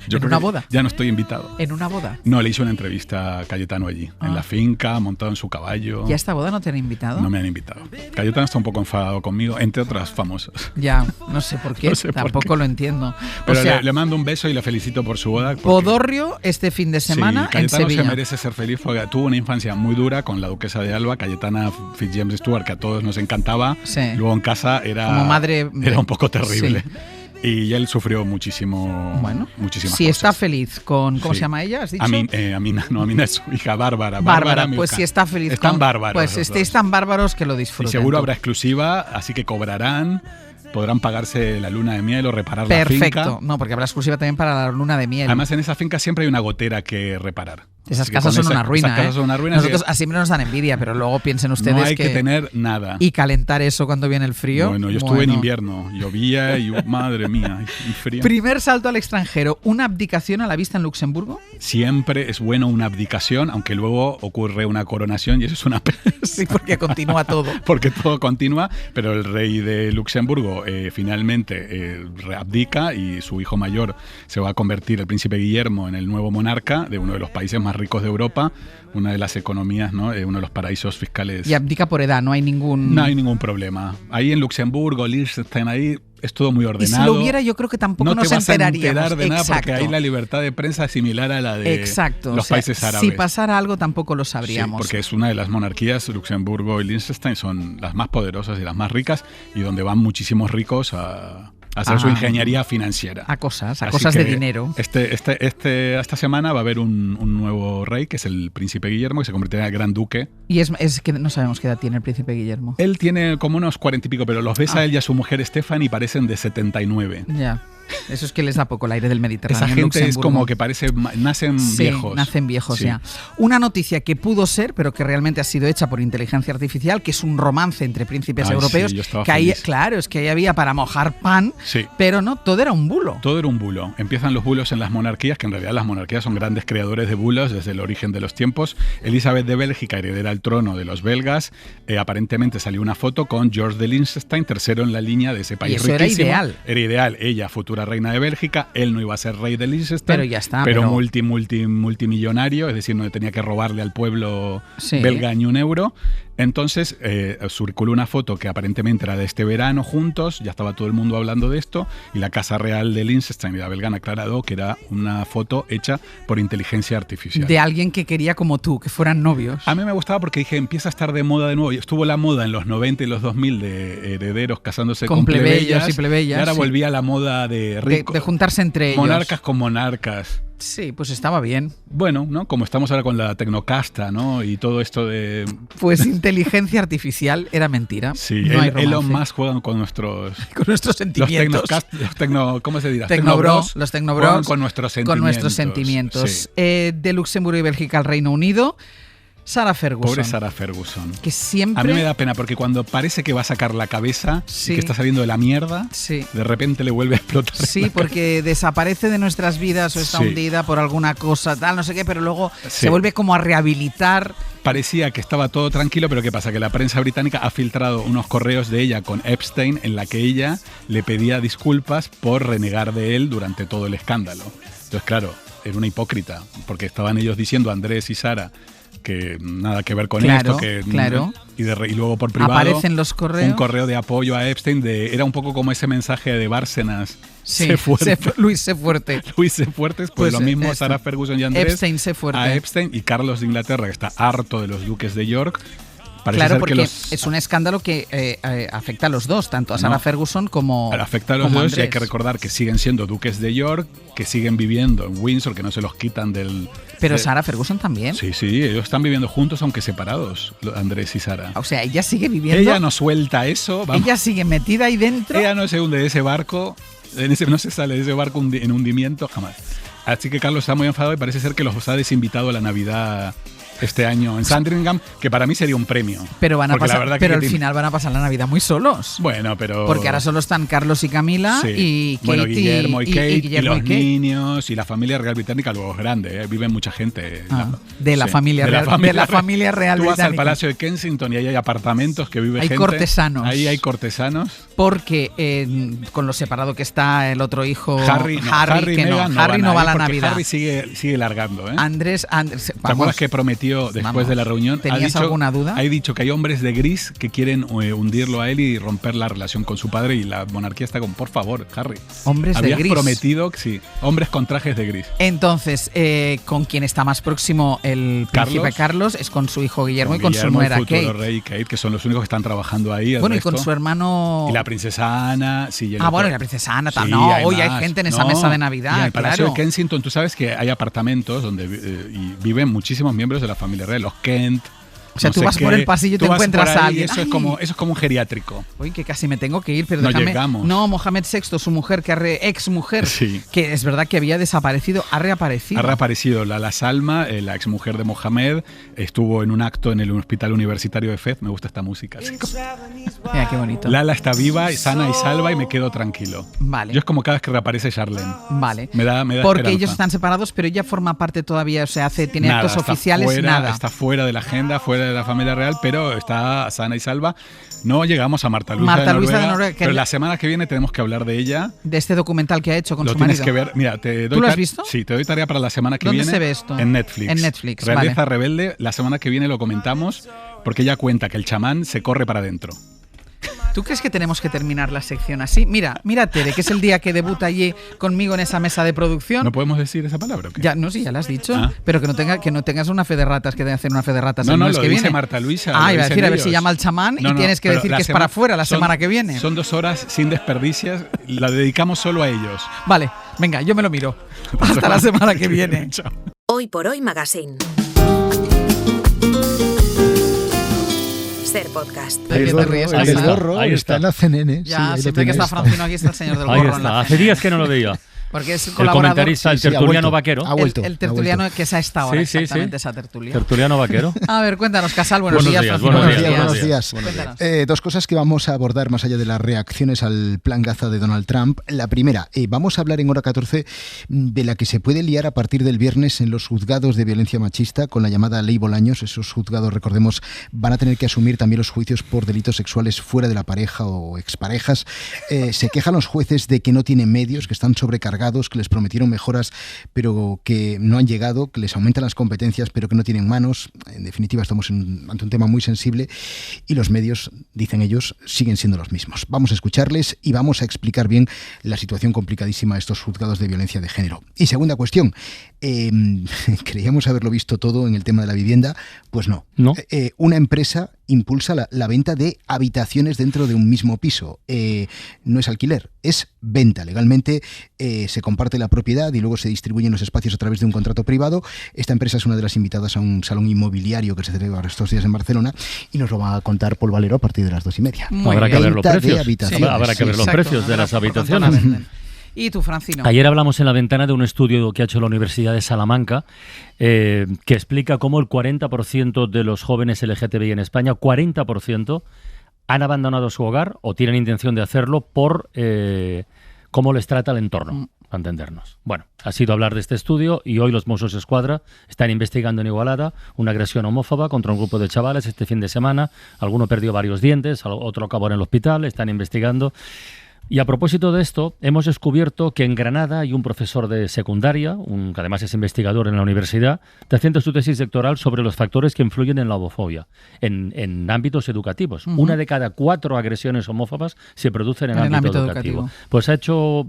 Yo ¿En creo una que boda? Ya no estoy invitado. ¿En una boda? No, le hice una entrevista a Cayetano allí, en la finca, montado en su caballo. ¿Y a esta boda no te han invitado? No me han invitado. Cayetano está un poco enfadado conmigo, entre otras famosas. Ya, no sé por qué, tampoco lo entiendo. Pero o sea, le mando un beso y le felicito por su boda. Podorrio este fin de semana en Cayetano Sevilla. se merece ser feliz porque tuvo una infancia muy dura con la duquesa de Alba, Cayetana Fitzjames Stuart, que a todos nos encantaba. Sí. Luego en casa era, como madre, era un poco terrible. Sí. Y él sufrió muchísimas si cosas. está feliz con... ¿Cómo se llama ella? ¿Has dicho? Amina es su hija, Bárbara. Bárbara, pues si está feliz Están bárbaros. Pues estéis tan bárbaros que lo disfruten. Y seguro habrá exclusiva, así que cobrarán, podrán pagarse la luna de miel o reparar la finca. Perfecto. No, porque habrá exclusiva también para la luna de miel. Además, en esa finca siempre hay una gotera que reparar. Esas casas son una ruina. Esas casas son una ruina. Nosotros siempre nos dan envidia, pero luego piensen ustedes no hay que tener nada. Y calentar eso cuando viene el frío. Bueno, yo estuve en invierno, llovía y madre mía, y frío. Primer salto al extranjero, ¿una abdicación a la vista en Luxemburgo? Siempre es bueno una abdicación, aunque luego ocurre una coronación y eso es una pena. Sí, porque continúa todo. Porque todo continúa, pero el rey de Luxemburgo finalmente abdica y su hijo mayor se va a convertir, el príncipe Guillermo, en el nuevo monarca de uno de los países más ricos de Europa, una de las economías, ¿no? Uno de los paraísos fiscales. Y abdica por edad, no hay ningún problema. Ahí en Luxemburgo, Liechtenstein, ahí es todo muy ordenado. Y si lo hubiera, yo creo que tampoco nos enteraríamos. No te vas a enterar de nada. Exacto. Porque ahí la libertad de prensa es similar a la de los países árabes. Si pasara algo tampoco lo sabríamos. Sí, porque es una de las monarquías, Luxemburgo y Liechtenstein son las más poderosas y las más ricas y donde van muchísimos ricos a hacer su ingeniería financiera. A cosas de dinero. Esta semana va a haber un nuevo rey, que es el príncipe Guillermo, que se convertirá en el gran duque. Y es que no sabemos qué edad tiene el príncipe Guillermo. Él tiene como unos 40 y pico, pero los ves a él y a su mujer Stephanie y parecen de 79. Ya. Eso es que les da poco el aire del Mediterráneo. Esa gente es como que parece, nacen viejos. Nacen viejos, ya. Una noticia que pudo ser, pero que realmente ha sido hecha por inteligencia artificial, que es un romance entre príncipes europeos. Sí, yo estaba que ahí, feliz. claro, es que ahí había para mojar pan, pero no, todo era un bulo. Todo era un bulo. Empiezan los bulos en las monarquías, que en realidad las monarquías son grandes creadores de bulos desde el origen de los tiempos. Elizabeth de Bélgica, heredera al trono de los belgas, aparentemente salió una foto con George de Liechtenstein, tercero en la línea de ese país. Y eso riquísimo. era ideal. Era ideal. Ella, futura reina de Bélgica, él no iba a ser rey de Liechtenstein, pero ya está. Pero multimillonario, es decir, no tenía que robarle al pueblo belga ni un euro. Entonces circuló una foto que aparentemente era de este verano juntos, ya estaba todo el mundo hablando de esto, y la Casa Real de Liechtenstein y la belga han aclarado que era una foto hecha por inteligencia artificial. De alguien que quería como tú, que fueran novios. A mí me gustaba porque dije, empieza a estar de moda de nuevo. Y estuvo la moda en los 90 y los 2000 de herederos casándose con plebeyas. Y plebeyas. Y ahora volvía la moda de ricos. De juntarse entre ellos. Monarcas con monarcas. Sí, pues estaba bien. Bueno, ¿no? Como estamos ahora con la tecnocasta, ¿no? Y todo esto de... Pues inteligencia artificial era mentira. Sí, no hay Elon Musk juegan con nuestros... Con nuestros sentimientos. ¿Cómo se dirá? Los tecnobros. Con nuestros sentimientos. Con nuestros sentimientos. Sí. De Luxemburgo y Bélgica al Reino Unido... Sarah Ferguson. Pobre Sarah Ferguson. Que siempre... A mí me da pena porque cuando parece que va a sacar la cabeza y que está saliendo de la mierda, de repente le vuelve a explotar. Sí, porque desaparece de nuestras vidas o está hundida por alguna cosa, tal, no sé qué, pero luego se vuelve como a rehabilitar. Parecía que estaba todo tranquilo, pero ¿qué pasa? Que la prensa británica ha filtrado unos correos de ella con Epstein en la que ella le pedía disculpas por renegar de él durante todo el escándalo. Entonces, claro, era una hipócrita, porque estaban ellos diciendo, Andrés y Sara, que nada que ver con esto, que y luego por privado aparecen los correos. Un correo de apoyo a Epstein era un poco como ese mensaje de Bárcenas. Luis sé fuerte. Luis sé fuerte, pues lo mismo Sarah Ferguson y Andrés. Epstein sé fuerte. A Epstein y Carlos de Inglaterra, que está harto de los duques de York. Claro, porque es un escándalo que afecta a los dos, tanto a Sarah Ferguson como afecta a los dos Andrés. Y hay que recordar que siguen siendo duques de York, que siguen viviendo en Windsor, que no se los quitan del... Pero Sarah Ferguson también. Sí, ellos están viviendo juntos aunque separados, Andrés y Sarah. O sea, ella sigue viviendo... Ella no suelta eso. Vamos. Ella sigue metida ahí dentro. Ella no se hunde de ese barco, no se sale de ese barco en hundimiento jamás. Así que Carlos está muy enfadado y parece ser que los ha desinvitado a la Navidad este año en Sandringham, que para mí sería un premio. Pero van a pasar, pero al final van a pasar la Navidad muy solos. Bueno, pero... Porque ahora solo están Carlos y Camila y Kate, Guillermo y Kate y los Kate. Niños y la familia real británica luego es grande, vive mucha gente. De la familia real Tú vas británica. al Palacio de Kensington y ahí hay apartamentos que vive gente. Hay cortesanos. Ahí hay cortesanos. Porque con lo separado que está el otro hijo Harry no va a la Navidad. Harry sigue largando. Andrés, ¿te acuerdas que prometió después de la reunión? ¿Tenías alguna duda? Ha dicho que hay hombres de gris que quieren hundirlo a él y romper la relación con su padre, y la monarquía está con, por favor, Harry. Hombres de gris. Habías prometido, sí, hombres con trajes de gris. Entonces, con quien está más próximo el príncipe Carlos es con su hijo Guillermo y con su nuera Kate. Rey Kate, que son los únicos que están trabajando ahí. Bueno, y con su hermano... Y la princesa Ana. Sí, y la princesa Ana. Sí, hoy hay gente en esa mesa de Navidad. Y en el Palacio de Kensington, tú sabes que hay apartamentos donde y viven muchísimos miembros de la familia real, los Kent. O sea, tú vas por el pasillo y te encuentras a alguien. Eso es como un geriátrico. Uy, que casi me tengo que ir, pero déjame. Llegamos. No, Mohamed VI, su mujer, ex mujer, que es verdad que había desaparecido, ha reaparecido. Ha reaparecido. Lala Salma, la ex mujer de Mohamed, estuvo en un acto en el Hospital Universitario de Fez. Me gusta esta música. Mira, qué bonito. Lala está viva, sana y salva, y me quedo tranquilo. Vale. Yo es como cada vez que reaparece Charlene. Vale. Me da porque esperanza. ellos están separados, pero ella forma parte todavía, o sea, tiene nada, actos oficiales, nada. Está fuera de la agenda, fuera de la familia real, pero está sana y salva. No llegamos a Marta Luisa de Noruega, pero la semana que viene tenemos que hablar de ella. De este documental que ha hecho con su Lo marido. tienes que ver. Mira, ¿Tú lo has visto? Sí, te doy tarea para la semana que viene. ¿Dónde se ve esto? En Netflix. En Netflix, Realeza Rebelde. La semana que viene lo comentamos porque ella cuenta que el chamán se corre para adentro. ¿Tú crees que tenemos que terminar la sección así? Mira, Tere, que es el día que debuta allí conmigo en esa mesa de producción. ¿No podemos decir esa palabra? ¿O qué? Ya la has dicho, pero que no tengas una fe de ratas, que deben hacer una fe de ratas el mes que viene. No, lo dice Marta Luisa. Iba a decir, a ver si llama al chamán y tienes que decir que es para afuera la semana que viene. Son 2 horas sin desperdicias, la dedicamos solo a ellos. Vale, venga, yo me lo miro. Hasta la semana que viene. Chao. Hoy por Hoy Magazine. Ser podcast. El gorro está en la CNN. Ya, siempre que está Francino aquí está el señor del gorro. Ahí está. Hace días que no lo veía. Porque es el comentarista, el tertuliano vaquero. El tertuliano que es a esta hora, exactamente esa tertulia. Tertuliano vaquero. A ver, cuéntanos, Casal, buenos días. Buenos días. 2 cosas que vamos a abordar más allá de las reacciones al plan Gaza de Donald Trump. La primera, vamos a hablar en hora 14 de la que se puede liar a partir del viernes en los juzgados de violencia machista con la llamada Ley Bolaños. Esos juzgados, recordemos, van a tener que asumir también los juicios por delitos sexuales fuera de la pareja o exparejas. Se quejan los jueces de que no tienen medios, que están sobrecargados, que les prometieron mejoras pero que no han llegado, que les aumentan las competencias pero que no tienen manos. En definitiva, estamos ante un tema muy sensible y los medios, dicen ellos, siguen siendo los mismos. Vamos a escucharles y vamos a explicar bien la situación complicadísima de estos juzgados de violencia de género. Y segunda cuestión, creíamos haberlo visto todo en el tema de la vivienda, pues no. Una empresa impulsa la venta de habitaciones dentro de un mismo piso. No es alquiler, es venta. Legalmente se comparte la propiedad y luego se distribuyen los espacios a través de un contrato privado. Esta empresa es una de las invitadas a un salón inmobiliario que se celebra estos días en Barcelona y nos lo va a contar Paul Valero a partir de las 2:30. Habrá que ver los precios. Habrá que ver los precios de las habitaciones. ¿Y tú, Francino? Ayer hablamos en La Ventana de un estudio que ha hecho la Universidad de Salamanca que explica cómo el 40% de los jóvenes LGTBI en España, 40%, han abandonado su hogar o tienen intención de hacerlo por cómo les trata el entorno, para entendernos. Bueno, ha sido hablar de este estudio y hoy los Mossos d'Esquadra están investigando en Igualada una agresión homófoba contra un grupo de chavales este fin de semana. Alguno perdió varios dientes, otro acabó en el hospital, están investigando. Y a propósito de esto, hemos descubierto que en Granada hay un profesor de secundaria, que además es investigador en la universidad, haciendo su tesis doctoral sobre los factores que influyen en la homofobia en ámbitos educativos. 1 de cada 4 agresiones homófobas se producen en el ámbito educativo. Pues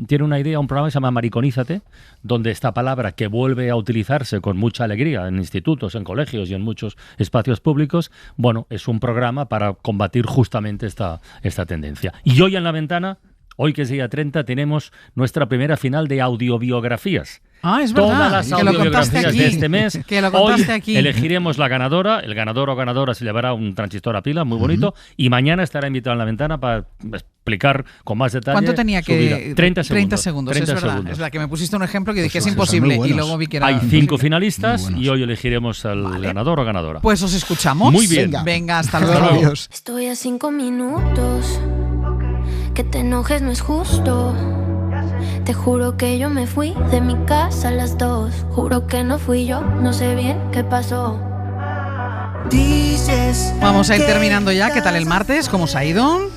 tiene una idea, un programa que se llama Mariconízate, donde esta palabra que vuelve a utilizarse con mucha alegría en institutos, en colegios y en muchos espacios públicos, bueno, es un programa para combatir justamente esta tendencia. Y hoy en La Ventana, Hoy, que es día 30, tenemos nuestra primera final de audiobiografías. Ah, es verdad. Todas las audiografías de este mes. Que lo contaste Hoy aquí. elegiremos la ganadora. El ganador o ganadora se llevará un transistor a pila muy bonito. Y mañana estará invitado en la ventana para explicar con más detalle. ¿Cuánto tenía su vida. que...? 30 segundos. 30 segundos, 30 es verdad. segundos. Es la que me pusiste un ejemplo que dije es imposible y luego vi que era... Hay 5 finalistas y hoy elegiremos al ganador o ganadora. Pues os escuchamos. Muy bien. Venga, hasta luego. Estoy a 5 minutos. Que te enojes no es justo. Te juro que yo me fui de mi casa a las 2. Juro que no fui yo, no sé bien qué pasó. Vamos a ir terminando ya. ¿Qué tal el martes? ¿Cómo os ha ido?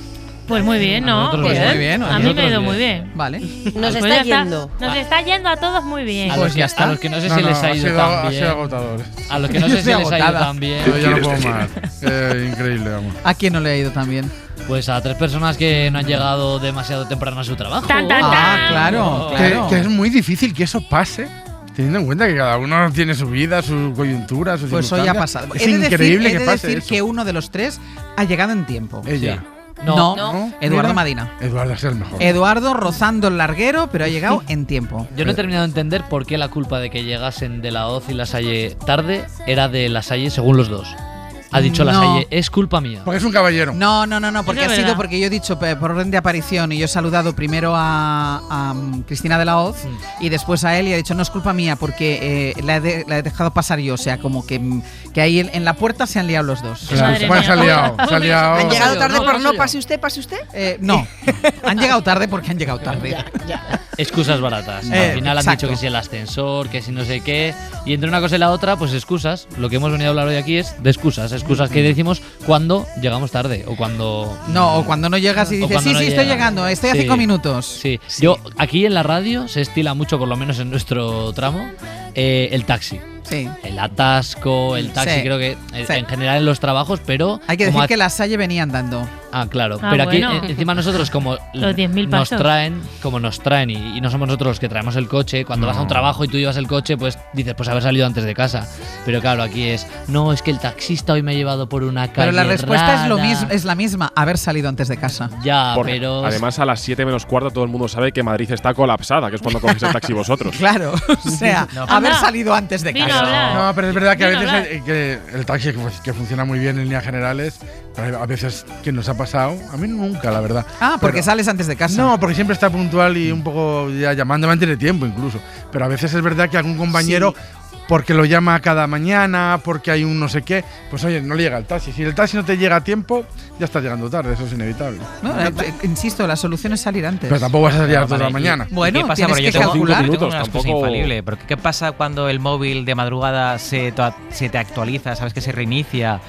Pues muy bien, ¿no? Pues muy bien. A mí me ha ido muy bien. Vale. Nos está yendo. Nos está yendo a todos muy bien. A los que no sé si les ha ido tan bien. Ha sido agotador. A los que no sé si les ha ido tan bien. Yo ya no puedo más. Increíble, vamos. ¿A quién no le ha ido tan bien? Pues a 3 personas que no han llegado demasiado temprano a su trabajo. Claro. Que es muy difícil que eso pase, teniendo en cuenta que cada uno tiene su vida, su coyuntura, sus Pues hoy ha pasado. Es increíble que pase decir eso. que uno de los 3 ha llegado en tiempo. Ella. Sí. No. Eduardo Mira. Madina. Eduardo es el mejor. Eduardo rozando el larguero, pero ha llegado en tiempo. Yo no he terminado de entender por qué la culpa de que llegasen de la OZ y La Salle tarde era de La Salle según los dos. Ha dicho La Salle, es culpa mía. Porque es un caballero. No, porque Eso ha es sido verdad. porque yo he dicho por orden de aparición y yo he saludado primero a Cristina de la Hoz y después a él y ha dicho no es culpa mía porque la he dejado pasar yo, o sea, como que ahí en la puerta se han liado los dos. Claro, pues se ha liado. ¿Han llegado tarde por no pase usted? No, han llegado tarde porque han llegado tarde. Excusas baratas. Al final han dicho que si el ascensor, que si no sé qué. Y entre una cosa y la otra, pues excusas. Lo que hemos venido a hablar hoy aquí es de excusas. Excusas que decimos cuando llegamos tarde o cuando... No, o cuando no llegas y dices, sí, estoy llegando, estoy a 5 minutos. Sí. Yo, aquí en la radio se estila mucho, por lo menos en nuestro tramo, el taxi. Sí. El atasco, el taxi, Sí. creo que en general en los trabajos, pero... Hay que decir que La Salle venía andando. Ah, claro. Pero aquí, bueno. encima nosotros, como Los 10.000 nos pasos. traen y no somos nosotros los que traemos el coche, cuando vas a un trabajo y tú llevas el coche, pues dices, pues haber salido antes de casa. Pero claro, aquí es, no, es que el taxista hoy me ha llevado por una calle Pero la respuesta rara. es la misma, haber salido antes de casa. Ya, Porque pero... además a las 7 menos cuarto todo el mundo sabe que Madrid está colapsada, que es cuando cogéis el taxi vosotros. Claro, o sea, haber salido antes de casa. No, pero es verdad que a Vino a veces que el taxi que funciona muy bien en líneas generales, pero a veces que nos ha pasado, a mí nunca, la verdad. Ah, porque Pero- sales antes de casa. No, porque siempre está puntual y un poco ya llamándome antes de tiempo incluso. Pero a veces es verdad que algún compañero, porque lo llama cada mañana, porque hay un no sé qué, pues oye, no le llega el taxi. Si el taxi no te llega a tiempo, ya estás llegando tarde, eso es inevitable. No, insisto, la solución es salir antes. Pero tampoco vas a salir a las 2 de la Vale, mañana. Bueno, ¿qué pasa? tienes Porque que yo tengo calcular. yo tengo una excusa tampoco- infalible. Porque ¿qué pasa cuando el móvil de madrugada se te actualiza? ¿Sabes que se reinicia?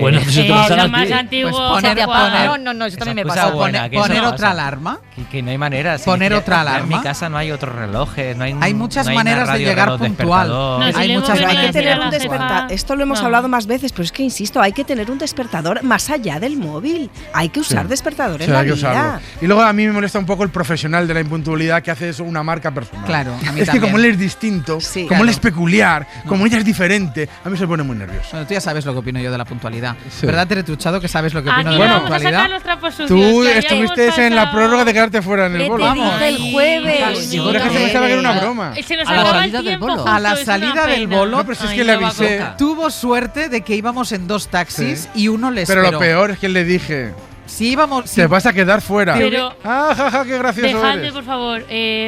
Bueno, eso te pasará a Lo más ti. antiguo. Pues poner- se apaga. poner- No, eso Esa también me excusa pasa. buena, que Poner eso otra pasa. alarma. Que no hay manera. Poner otra En alarma. mi casa no hay otros relojes, no hay Hay muchas no hay maneras una de radio llegar reloj puntual. despertador. No, si Hay le muchas hemos Pero hay que maneras de tener llegar un la despertador. jefa. Esto lo hemos No. hablado más veces, pero es que insisto, hay que tener un despertador más allá del móvil. Hay que usar despertadores Sí, en la hay que vida. usarlo. Y luego a mí me molesta un poco el profesional de la impuntualidad que hace eso una marca personal. Claro, a mí es que también. como él es distinto, Sí. como él Claro. es peculiar, como ella es diferente, a mí se pone muy nervioso. Bueno, tú ya sabes lo que opino yo de la puntualidad. Sí. ¿Verdad, Teretruchado, que sabes lo que opino Aquí de la vamos a puntualidad? sacar los trapos sucios. Tú que ya estuviste hemos en la pasado. prórroga de quedarte fuera en el ¿Qué bolo. te Vamos. dice el jueves? Yo creo que se pensaba que era una broma. Se nos A la acaba el salida del tiempo bolo. justo, A la es una salida del pena. bolo, No, pero si es Ay, que le no va avisé. Coca. Tuvo suerte de que íbamos en 2 taxis Sí. y uno le Pero esperó. lo peor es que le dije, Si íbamos. te vas a quedar fuera. Pero- Ah, jaja, qué gracioso Dejadme, eres. por favor.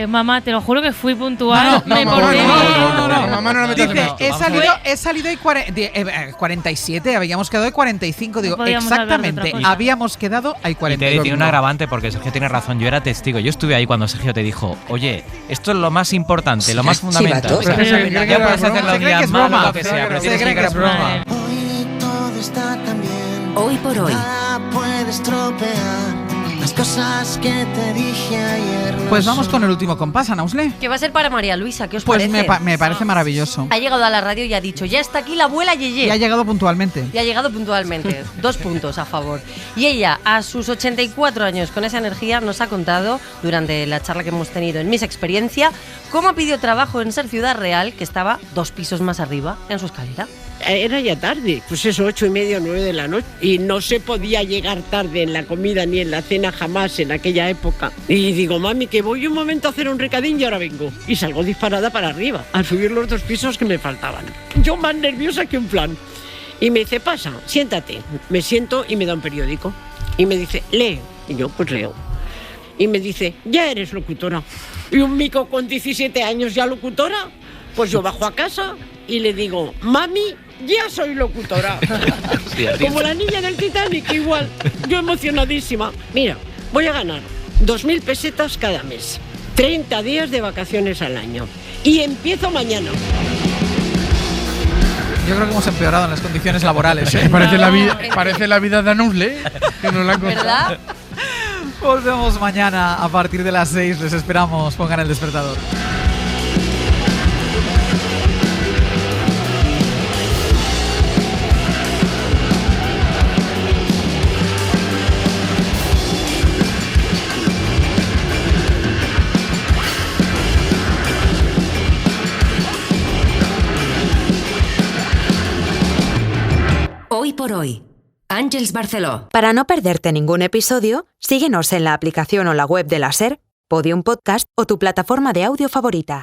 Mamá, te lo juro que fui puntual. No, me mamá, porté no, bien. no, mamá, no la metas en Dice, esto. he salido y 47, habíamos quedado en 45. Digo, Podíamos hablar de otra exactamente, cosa. habíamos quedado ahí Y 45. tiene un agravante porque Sergio tiene razón. Yo era testigo. Yo estuve ahí cuando Sergio te dijo, oye, esto es lo más importante, lo más fundamental. chivato. O sea, Pero se cree que ya era puedes broma. hacerlo Se un cree que día es malo, broma. lo que sea, pero Se tienes cree que es broma. Vale. Hoy todo está tan bien. Hoy por hoy. Nada puede estropear las cosas que te dije ayer. no Pues vamos son. con el último compás, Ana Usle. Que va a ser para María Luisa, ¿qué os Pues parece? me parece maravilloso. Ha llegado a la radio y ha dicho, ya está aquí la abuela Yeye. Y ha llegado puntualmente. Y ha llegado puntualmente. 2 puntos a favor. Y ella, a sus 84 años, con esa energía, nos ha contado, durante la charla que hemos tenido en Mis Experiencia, cómo pidió trabajo en Ser Ciudad Real, que estaba 2 pisos más arriba en su escalera. era ya tarde, pues eso, 8:30 o 9 de la noche. Y no se podía llegar tarde en la comida ni en la cena jamás en aquella época. Y digo, mami, que voy un momento a hacer un recadín y ahora vengo. Y salgo disparada para arriba, a subir los 2 pisos que me faltaban. Yo más nerviosa que un flan. Y me dice, pasa, siéntate. Me siento y me da un periódico. Y me dice, lee. Y yo, pues leo. Y me dice, ya eres locutora. Y un mico con 17 años ya locutora. Pues yo bajo a casa y le digo, mami, ya soy locutora. Como la niña del Titanic, igual. Yo emocionadísima. Mira, voy a ganar 2.000 pesetas cada mes. 30 días de vacaciones al año. Y empiezo mañana. Yo creo que hemos empeorado en las condiciones laborales. Parece la vida de Anusle, que nos la han contado. ¿Verdad? Volvemos mañana a partir de las 6. Les esperamos. Pongan el despertador. Hoy por hoy, Àngels Barceló. Para no perderte ningún episodio, síguenos en la aplicación o la web de la SER, Podium Podcast o tu plataforma de audio favorita.